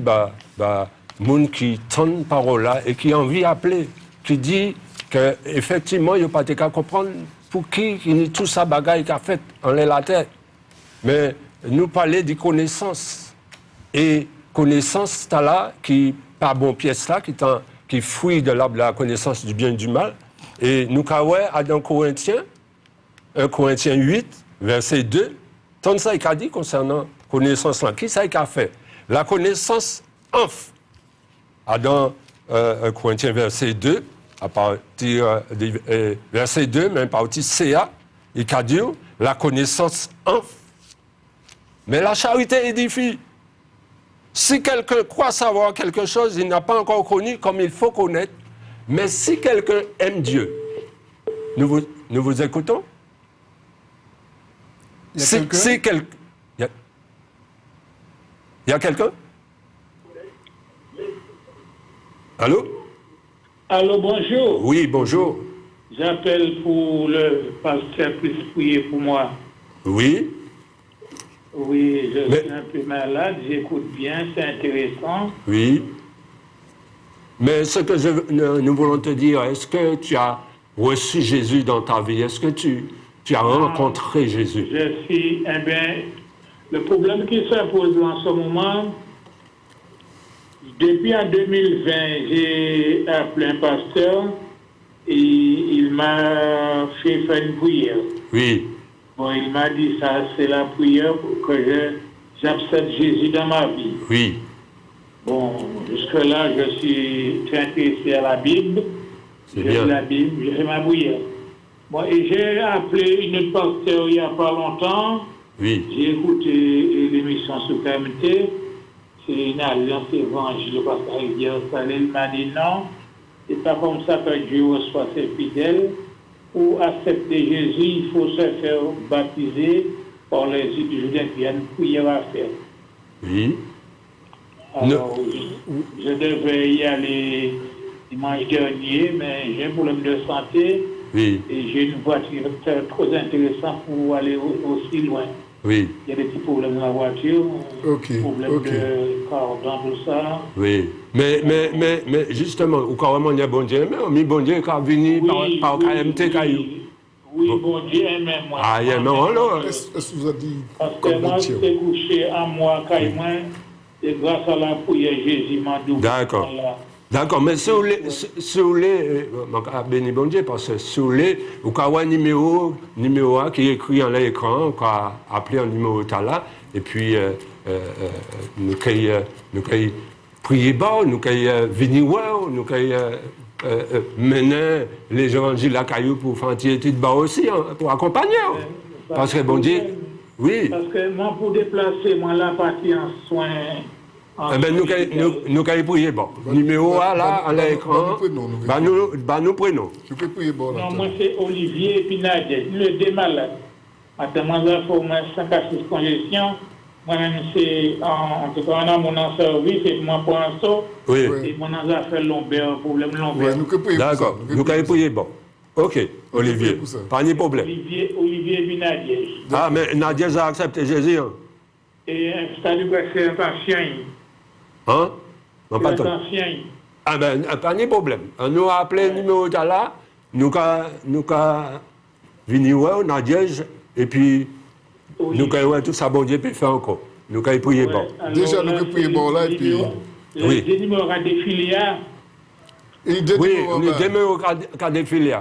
monde qui tente parole là et qui a envie d'appeler, qui dit qu'effectivement, il n'y a pas de cas comprendre pour qui tout ça bagaille qu'a fait en la terre. Mais nous parler de connaissance. Et connaissance, c'est là, qui, par bon pièce là, qui fouille de l'arbre de la connaissance du bien et du mal. Et nous, dans Corinthiens 8, verset 2, tant ça, il a dit concernant connaissance là. Qui ça, il a fait? La connaissance enf. Dans Corinthiens verset 2, à partir de verset 2, même partie CA, il a dit la connaissance enf. Mais la charité édifie. Si quelqu'un croit savoir quelque chose, il n'a pas encore connu comme il faut connaître. Mais si quelqu'un aime Dieu, nous vous écoutons? Il y a quelqu'un? Il y a quelqu'un? Allô? Allô, bonjour. Oui, bonjour. J'appelle pour le pasteur puisse prier pour moi. Oui. Oui, je suis un peu malade, j'écoute bien, c'est intéressant. Oui. Mais ce que nous voulons te dire, est-ce que tu as reçu Jésus dans ta vie? Est-ce que tu as rencontré Jésus? Je suis, eh bien, le problème qui se pose en ce moment, depuis en 2020, j'ai appelé un pasteur et il m'a fait faire une prière. Oui. Bon, il m'a dit ça, c'est la prière pour que j'accepte Jésus dans ma vie. Oui. Bon, jusque-là, je suis très intéressé à la Bible. C'est bien. La Bible, j'ai fait ma prière. Bon, et j'ai appelé une autre pasteur il n'y a pas longtemps. Oui. J'ai écouté l'émission sur KMT. C'est une alliance évangile parce qu'à Jérusalem, il m'a dit non, c'est pas comme ça que Dieu reçoit ses fidèles. Pour accepter Jésus, il faut se faire baptiser par les Judains qui ont une prière à faire. Oui. Alors, je devais y aller dimanche dernier, mais j'ai un problème de santé. Oui. Et j'ai une voiture trop intéressante pour aller aussi loin. Oui. Il y a des petits problèmes dans la voiture, problèmes de cordon, tout ça. Oui. Mais justement, ou carrément, il y a bon Dieu, mais bon Dieu qui a venu par KMT Caillou. Oui, bon Dieu, même moi. Ah, il y a alors. Est-ce que vous avez dit parce que moi, j'étais couché à moi, Caillou, et grâce à la prière, Jésus m'a doublé. D'accord. D'accord, mais si vous voulez, béni bon Dieu, parce que si vous voulez, vous avez un numéro qui est écrit en l'écran, vous avez appelé un numéro là, et puis nous pouvons prier bas, nous pouvons venir voir, nous pouvons mener les évangiles à Caillou pour faire une étude bas aussi, hein, pour accompagner. Parce que bon Dieu, oui. Parce que moi, pour déplacer, moi, la partie en soins. Eh ben, nous allons prier. Bon, numéro A là, à l'écran. Nous prenons. Je peux prier bon là. Non, moi, c'est Olivier et puis Nadia. Le deux malades. Maintenant, moi, il faut 5 à 6 congestions. Moi-même, c'est en tout cas, on a mon service et moi, pour un saut. Oui. Et mon affaire lombaire, problème Ouais, lombaire. nous pouvons prier pour ça. D'accord, nous allons prier. Bon. Ok, Olivier. pour ça. Pas de problème. Olivier et puis Nadia. Ah, mais Nadia a accepté Jésus. Hein? Et ça lui c'est un patient. Hein? Non, pas C'est toi. un ancien. Ah ben, pas de problème. Nous a appelé le numéro là, nous avons venir voir Nadia, et puis Oui. nous avons tout ça, bon Dieu, puis faire encore. Nous avons prié bon. Alors, Déjà, nous là, pouvons prier bon là, et puis- Oui. Le numéro a défilé là. Et deux Oui, numéros, le là. numéro qu'a défilé.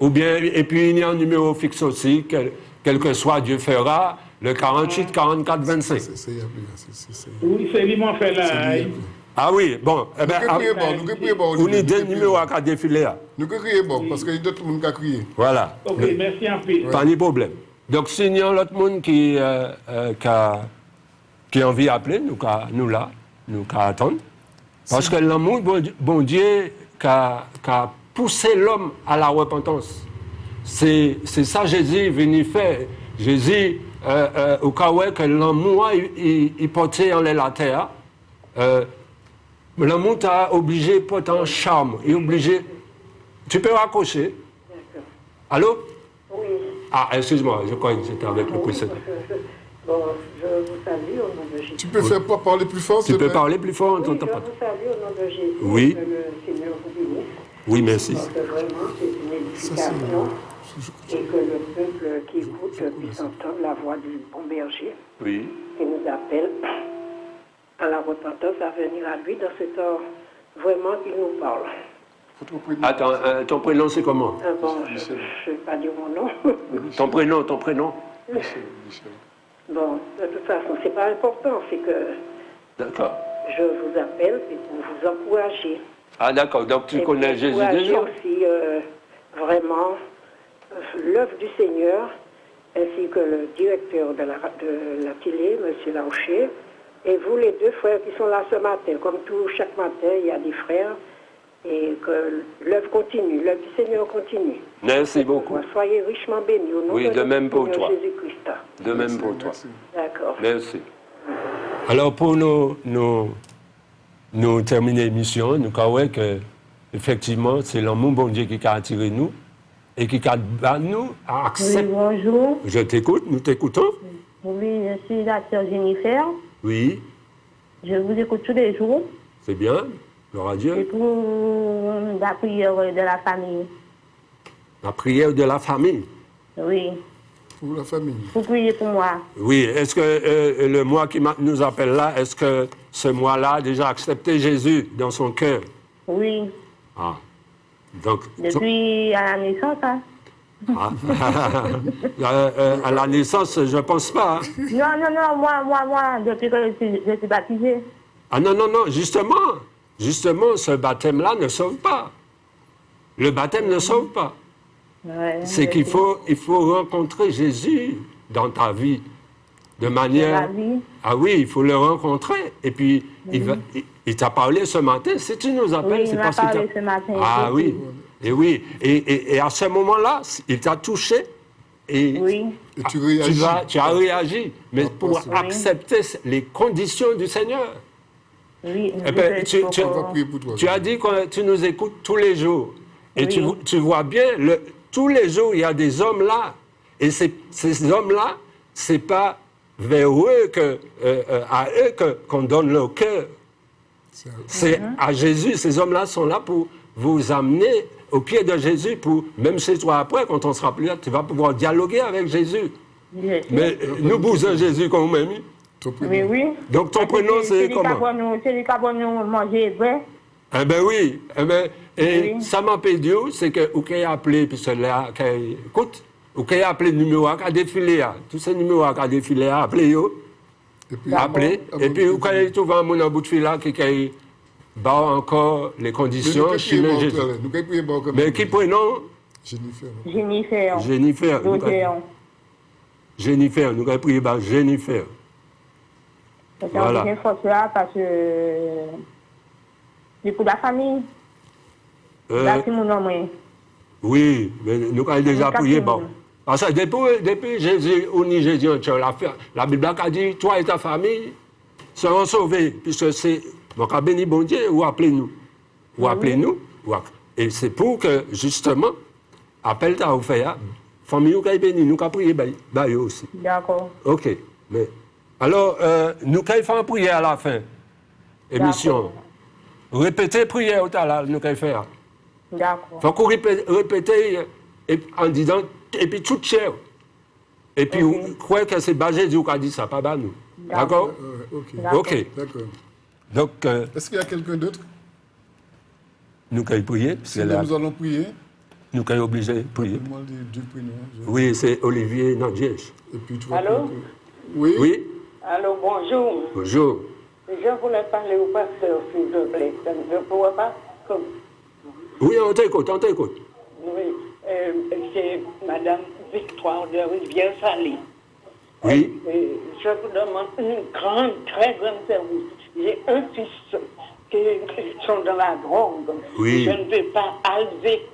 Ou bien, et puis il y a un numéro fixe aussi, quel que soit Dieu fera, le 48, 44, 25. C'est Oui, c'est lui qui fait là. Ah oui, bon, eh ben, Nous pouvons prier bon, nous pouvons prier bon. on Olivier, est deux nous pouvons numéros prier qu'a défilé. Nous pouvons crier bon, parce qu'il y a d'autres monde qui a crié. Voilà. Ok, merci en paix. Pas de problème. Donc, s'il y a l'autre monde qui a envie d'appeler, nous là, nous qu'à attendre. Parce que l'amour, bon Dieu, qui a poussé l'homme à la repentance. C'est ça Jésus est venu faire. Jésus, au cas où que l'amour, il portait en la terre, l'amour t'a obligé de porter un charme. Il est obligé. Tu peux raccrocher. Allô? Oui, Ah, excuse-moi, je crois que c'était avec le précédent. bon, je vous salue au nom de Jésus. Tu peux faire pas parler plus fort, Tu s'il te peux plaît? parler plus fort, on Oui, je t'entend pas. vous salue au nom de Jésus. Oui. Que le Seigneur vous bénisse. Oui, merci. Parce que vraiment, c'est une édification. Et que le peuple qui écoute puisse entendre la voix du bon berger Oui. qui nous appelle à la repentance, à venir à lui dans ce temps vraiment qu'il nous parle. Attends, ton prénom c'est comment? Ah bon, je ne vais pas dire mon nom. Ton prénom. Bon, de toute façon, c'est pas important, c'est que D'accord. je vous appelle et pour vous encourager. Ah d'accord, donc tu Et connais pour Jésus encourager déjà? aussi vraiment l'œuvre du Seigneur, ainsi que le directeur de la télé, M. Laroucher, et vous les deux frères qui sont là ce matin. Comme chaque matin, il y a des frères, et que l'œuvre continue, l'œuvre du Seigneur continue. Merci beaucoup. Soyez richement bénis au nom Oui, de même pour toi. Jésus-Christ. De même pour toi. D'accord. Merci. Alors pour nous terminer l'émission, nous croyons que effectivement c'est l'amour bon Dieu qui a attiré nous et qui a nous à Oui, accepter. bonjour. Je t'écoute, nous t'écoutons. Oui, je suis la sœur Jennifer. Oui, Je vous écoute tous les jours. c'est bien. Gloire à C'est Dieu. pour la prière de la famille. La prière de la famille. Oui, Pour la famille. vous priez pour moi. Oui, est-ce que le mois qui nous appelle là, est-ce que ce mois-là a déjà accepté Jésus dans son cœur? Oui, Ah. Donc, depuis à la naissance. Hein. ah. À la naissance, je ne pense pas. Hein. Non, moi, depuis que je suis baptisée. Ah non, justement, ce baptême-là ne sauve pas. Le baptême ne sauve pas. Ouais, C'est qu'il faut rencontrer Jésus dans ta vie de manière... Dans la vie. Ah oui, il faut le rencontrer. Et puis, il t'a parlé ce matin. Si tu nous appelles, Oui, c'est il m'a parce qu'il parlé t'a... ce matin. Ah oui, et oui. Et à ce moment-là, il t'a touché. Et Oui, Et tu réagis. tu as réagi. Mais pour Oui. accepter les conditions du Seigneur. oui. Eh ben, tu- On va prier pour toi. Tu as dit que tu nous écoutes tous les jours. Et Oui. tu vois bien, tous les jours, il y a des hommes là. Et ces hommes-là, c'est pas vers eux à eux qu'on donne leur cœur. C'est à Jésus. Ces hommes-là sont là pour vous amener au pied de Jésus. Même chez toi après, quand on sera plus là, tu vas pouvoir dialoguer avec Jésus. Mais nous bousons Jésus quand même. Ton prénom. Oui. Donc ton prénom, c'est comment? C'est lui qui a nous manger vrai. Eh bien oui. Eh ben, et Oui. ça m'appelle Dieu, c'est que vous avez appelé, puis cela, écoute, vous avez appelé le numéro qui a défilé. Tous ces numéros qui a défilé, appelez-yo. Et puis, Appelez. Ah Et bon, puis vous avez trouvé un bout de fil là qui bah encore les conditions. Nous pouvons prier pour Mais qui prénom? Jennifer. Jennifer. Jennifer. Dodéon. Jennifer, nous pouvons prier pour Jennifer. Voilà. C'est force là parce que c'est pour la famille. Là, c'est mon nom. Oui, mais nous avons déjà prié. Bon. Parce que depuis Jésus, Jésus, la Bible a dit, toi et ta famille seront sauvés, puisque c'est, donc, béni bon Dieu, ou appelez-nous. Ou appelez-nous. Et c'est pour que, justement, appelle ta offert, famille ou béni, nous avons prié, eux aussi. D'accord. OK. Mais, alors, nous avons fait une prière à la fin. Émission. Répétez prière au talal, nous avons fait. D'accord. Il faut qu'on répète en disant, et puis tout cher. Et puis, vous croyez que c'est basé du qui a dit ça, pas bas nous. D'accord? OK. D'accord. Donc, est-ce qu'il y a quelqu'un d'autre? Nous allons prier. Nous allons prier. Nous sommes obligés de prier. Oui, c'est Olivier Nadiesh. Allô? Oui. Oui. Allô, bonjour. Bonjour. Je voulais parler au pasteur, s'il vous plaît. Je ne pourrais pas. Oui, on t'écoute. Oui, c'est Madame Victoire de Rivière-Salée. Oui. Je vous demande une très grande service. J'ai un fils qui sont dans la drogue. Oui. Je ne vais pas aller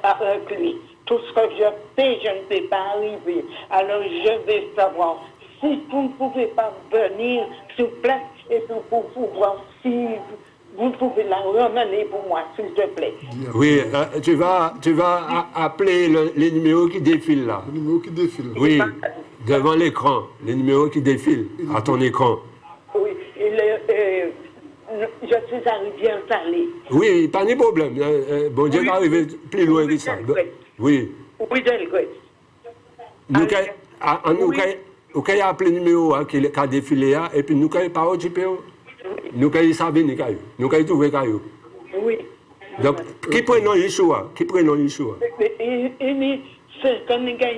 avec lui. Tout ce que je fais, je ne peux pas arriver. Alors je vais savoir si vous ne pouvez pas venir sur place et pour pouvoir si vous pouvez la ramener pour moi, s'il te plaît. Oui, tu vas appeler les numéros qui défilent là. Les numéros qui défilent. Oui, devant l'écran, les numéros qui défilent à ton écran. Oui, je suis à Rivière-Salée. Oui, pas de problème. Bon Dieu, va arriver plus loin que ça. Oui. Oui, je le regrette. Nous avons appelé le numéro qui a défilé et puis nous avons pas occupé. Nous avons savoir, nous avons trouvé. Oui. Donc, qui prénom Yeshua? Il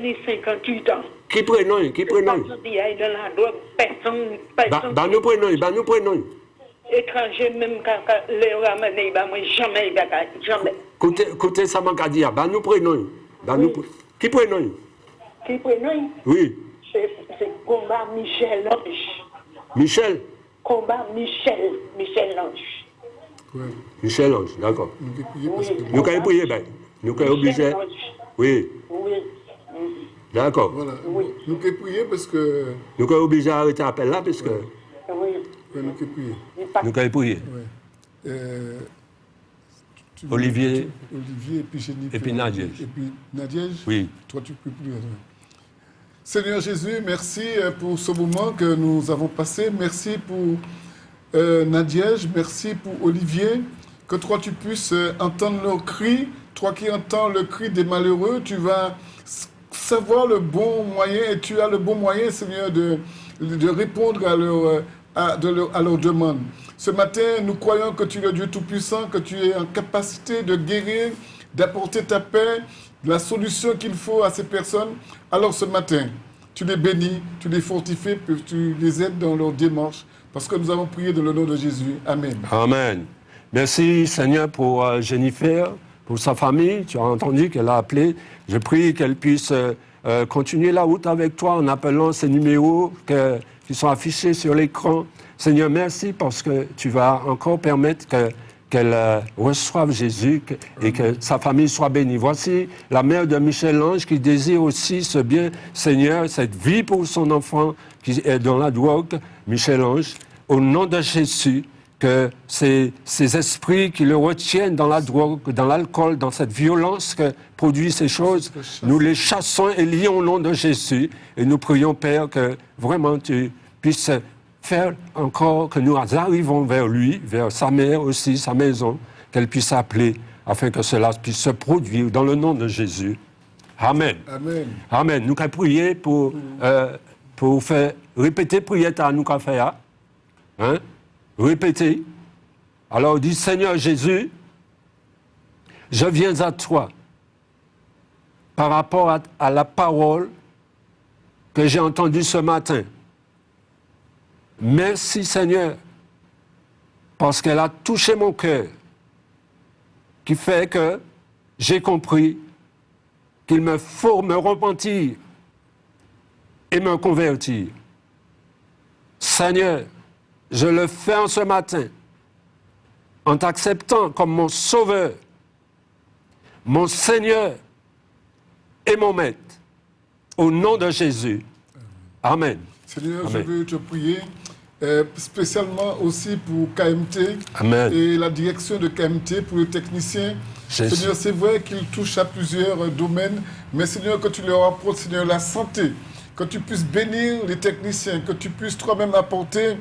est 58 ans. Qui prénom? Il est dans la drogue, personne. Nous prenons. Étranger, même quand les ramener, moi jamais. Écoutez ça, m'a dit, nous prenons. Qui prénom? Qui prénom? Oui. C'est combat Michel Lange. Michel? Combat Michel Lange. Oui. Michel Lange, d'accord. Nous allons prier, nous sommes obligés. Oui. Oui. D'accord. Voilà. Oui. Nous allons prier parce que. Nous sommes obligés d'arrêter l'appel là parce que. Oui. Nous allons prier. Nous allons prier. Oui. Olivier et puis Jennifer. Et puis Nadiesh. Et puis Nadiesh. Oui. Toi, tu peux prier. Seigneur Jésus, merci pour ce moment que nous avons passé. Merci pour Nadiesh, merci pour Olivier. Que toi, tu puisses entendre leurs cris. Toi qui entends le cri des malheureux, tu vas savoir le bon moyen et tu as le bon moyen, Seigneur, de répondre à leurs demandes. Ce matin, nous croyons que tu es le Dieu Tout-Puissant, que tu es en capacité de guérir, d'apporter ta paix, la solution qu'il faut à ces personnes. Alors ce matin, tu les bénis, tu les fortifies, tu les aides dans leur démarche, parce que nous avons prié dans le nom de Jésus. Amen. Amen. Merci Seigneur pour Jennifer, pour sa famille. Tu as entendu qu'elle a appelé. Je prie qu'elle puisse continuer la route avec toi en appelant ces numéros qui sont affichés sur l'écran. Seigneur, merci parce que tu vas encore permettre qu'elle reçoive Jésus et que sa famille soit bénie. Voici la mère de Michel-Ange qui désire aussi ce bien, Seigneur, cette vie pour son enfant qui est dans la drogue, Michel-Ange. Au nom de Jésus, que ces esprits qui le retiennent dans la drogue, dans l'alcool, dans cette violence que produisent ces choses, nous les chassons et lions au nom de Jésus. Et nous prions, Père, que vraiment tu puisses faire encore que nous arrivons vers lui, vers sa mère aussi, sa maison, qu'elle puisse appeler afin que cela puisse se produire dans le nom de Jésus. Amen. Amen. Amen. Nous allons prier pour faire répéter prière à nous qu'à faire. Hein? Répétez. Alors dit Seigneur Jésus, je viens à toi par rapport à la parole que j'ai entendue ce matin. Merci Seigneur parce qu'elle a touché mon cœur, qui fait que j'ai compris qu'il me faut me repentir et me convertir. Seigneur, je le fais en ce matin, en t'acceptant comme mon Sauveur, mon Seigneur et mon Maître, au nom de Jésus. Amen. Seigneur, Amen. je veux te prier, spécialement aussi pour KMT. Amen. Et la direction de KMT pour le technicien. Jésus. Seigneur, c'est vrai qu'il touche à plusieurs domaines, mais Seigneur, que tu leur apportes, Seigneur, la santé, que tu puisses bénir les techniciens, que tu puisses toi-même apporter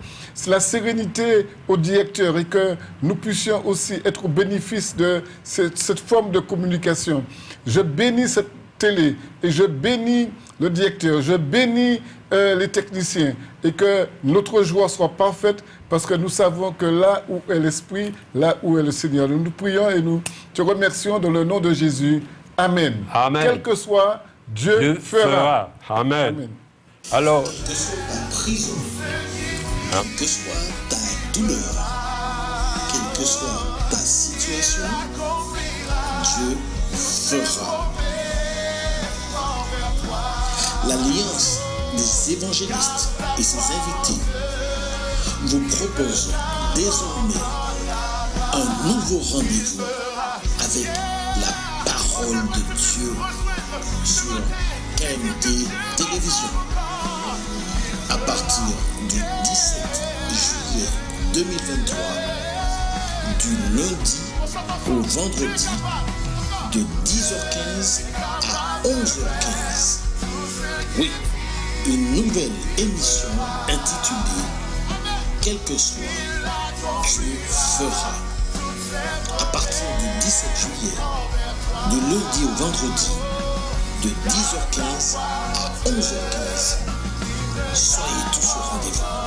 la sérénité au directeur et que nous puissions aussi être au bénéfice de cette forme de communication. Je bénis cette télé et je bénis le directeur, je bénis les techniciens et que notre joie soit parfaite parce que nous savons que là où est l'Esprit, là où est le Seigneur. Nous prions et nous te remercions dans le nom de Jésus. Amen. Amen. Quel que soit, Dieu fera. Amen. Amen. Alors, Quelle que soit ta prison, quelle que soit ta douleur, quelle que soit ta situation, Dieu fera. L'Alliance des évangélistes et ses invités vous propose désormais un nouveau rendez-vous avec la parole de Dieu sur KMT Télévision. À partir du 17 juillet 2023, du lundi au vendredi, de 10h15 à 11h15. Oui, une nouvelle émission intitulée « Quel que soit, Dieu fera ». À partir du 17 juillet, de lundi au vendredi, de 10h15 à 11h15. Soyez tous au rendez-vous.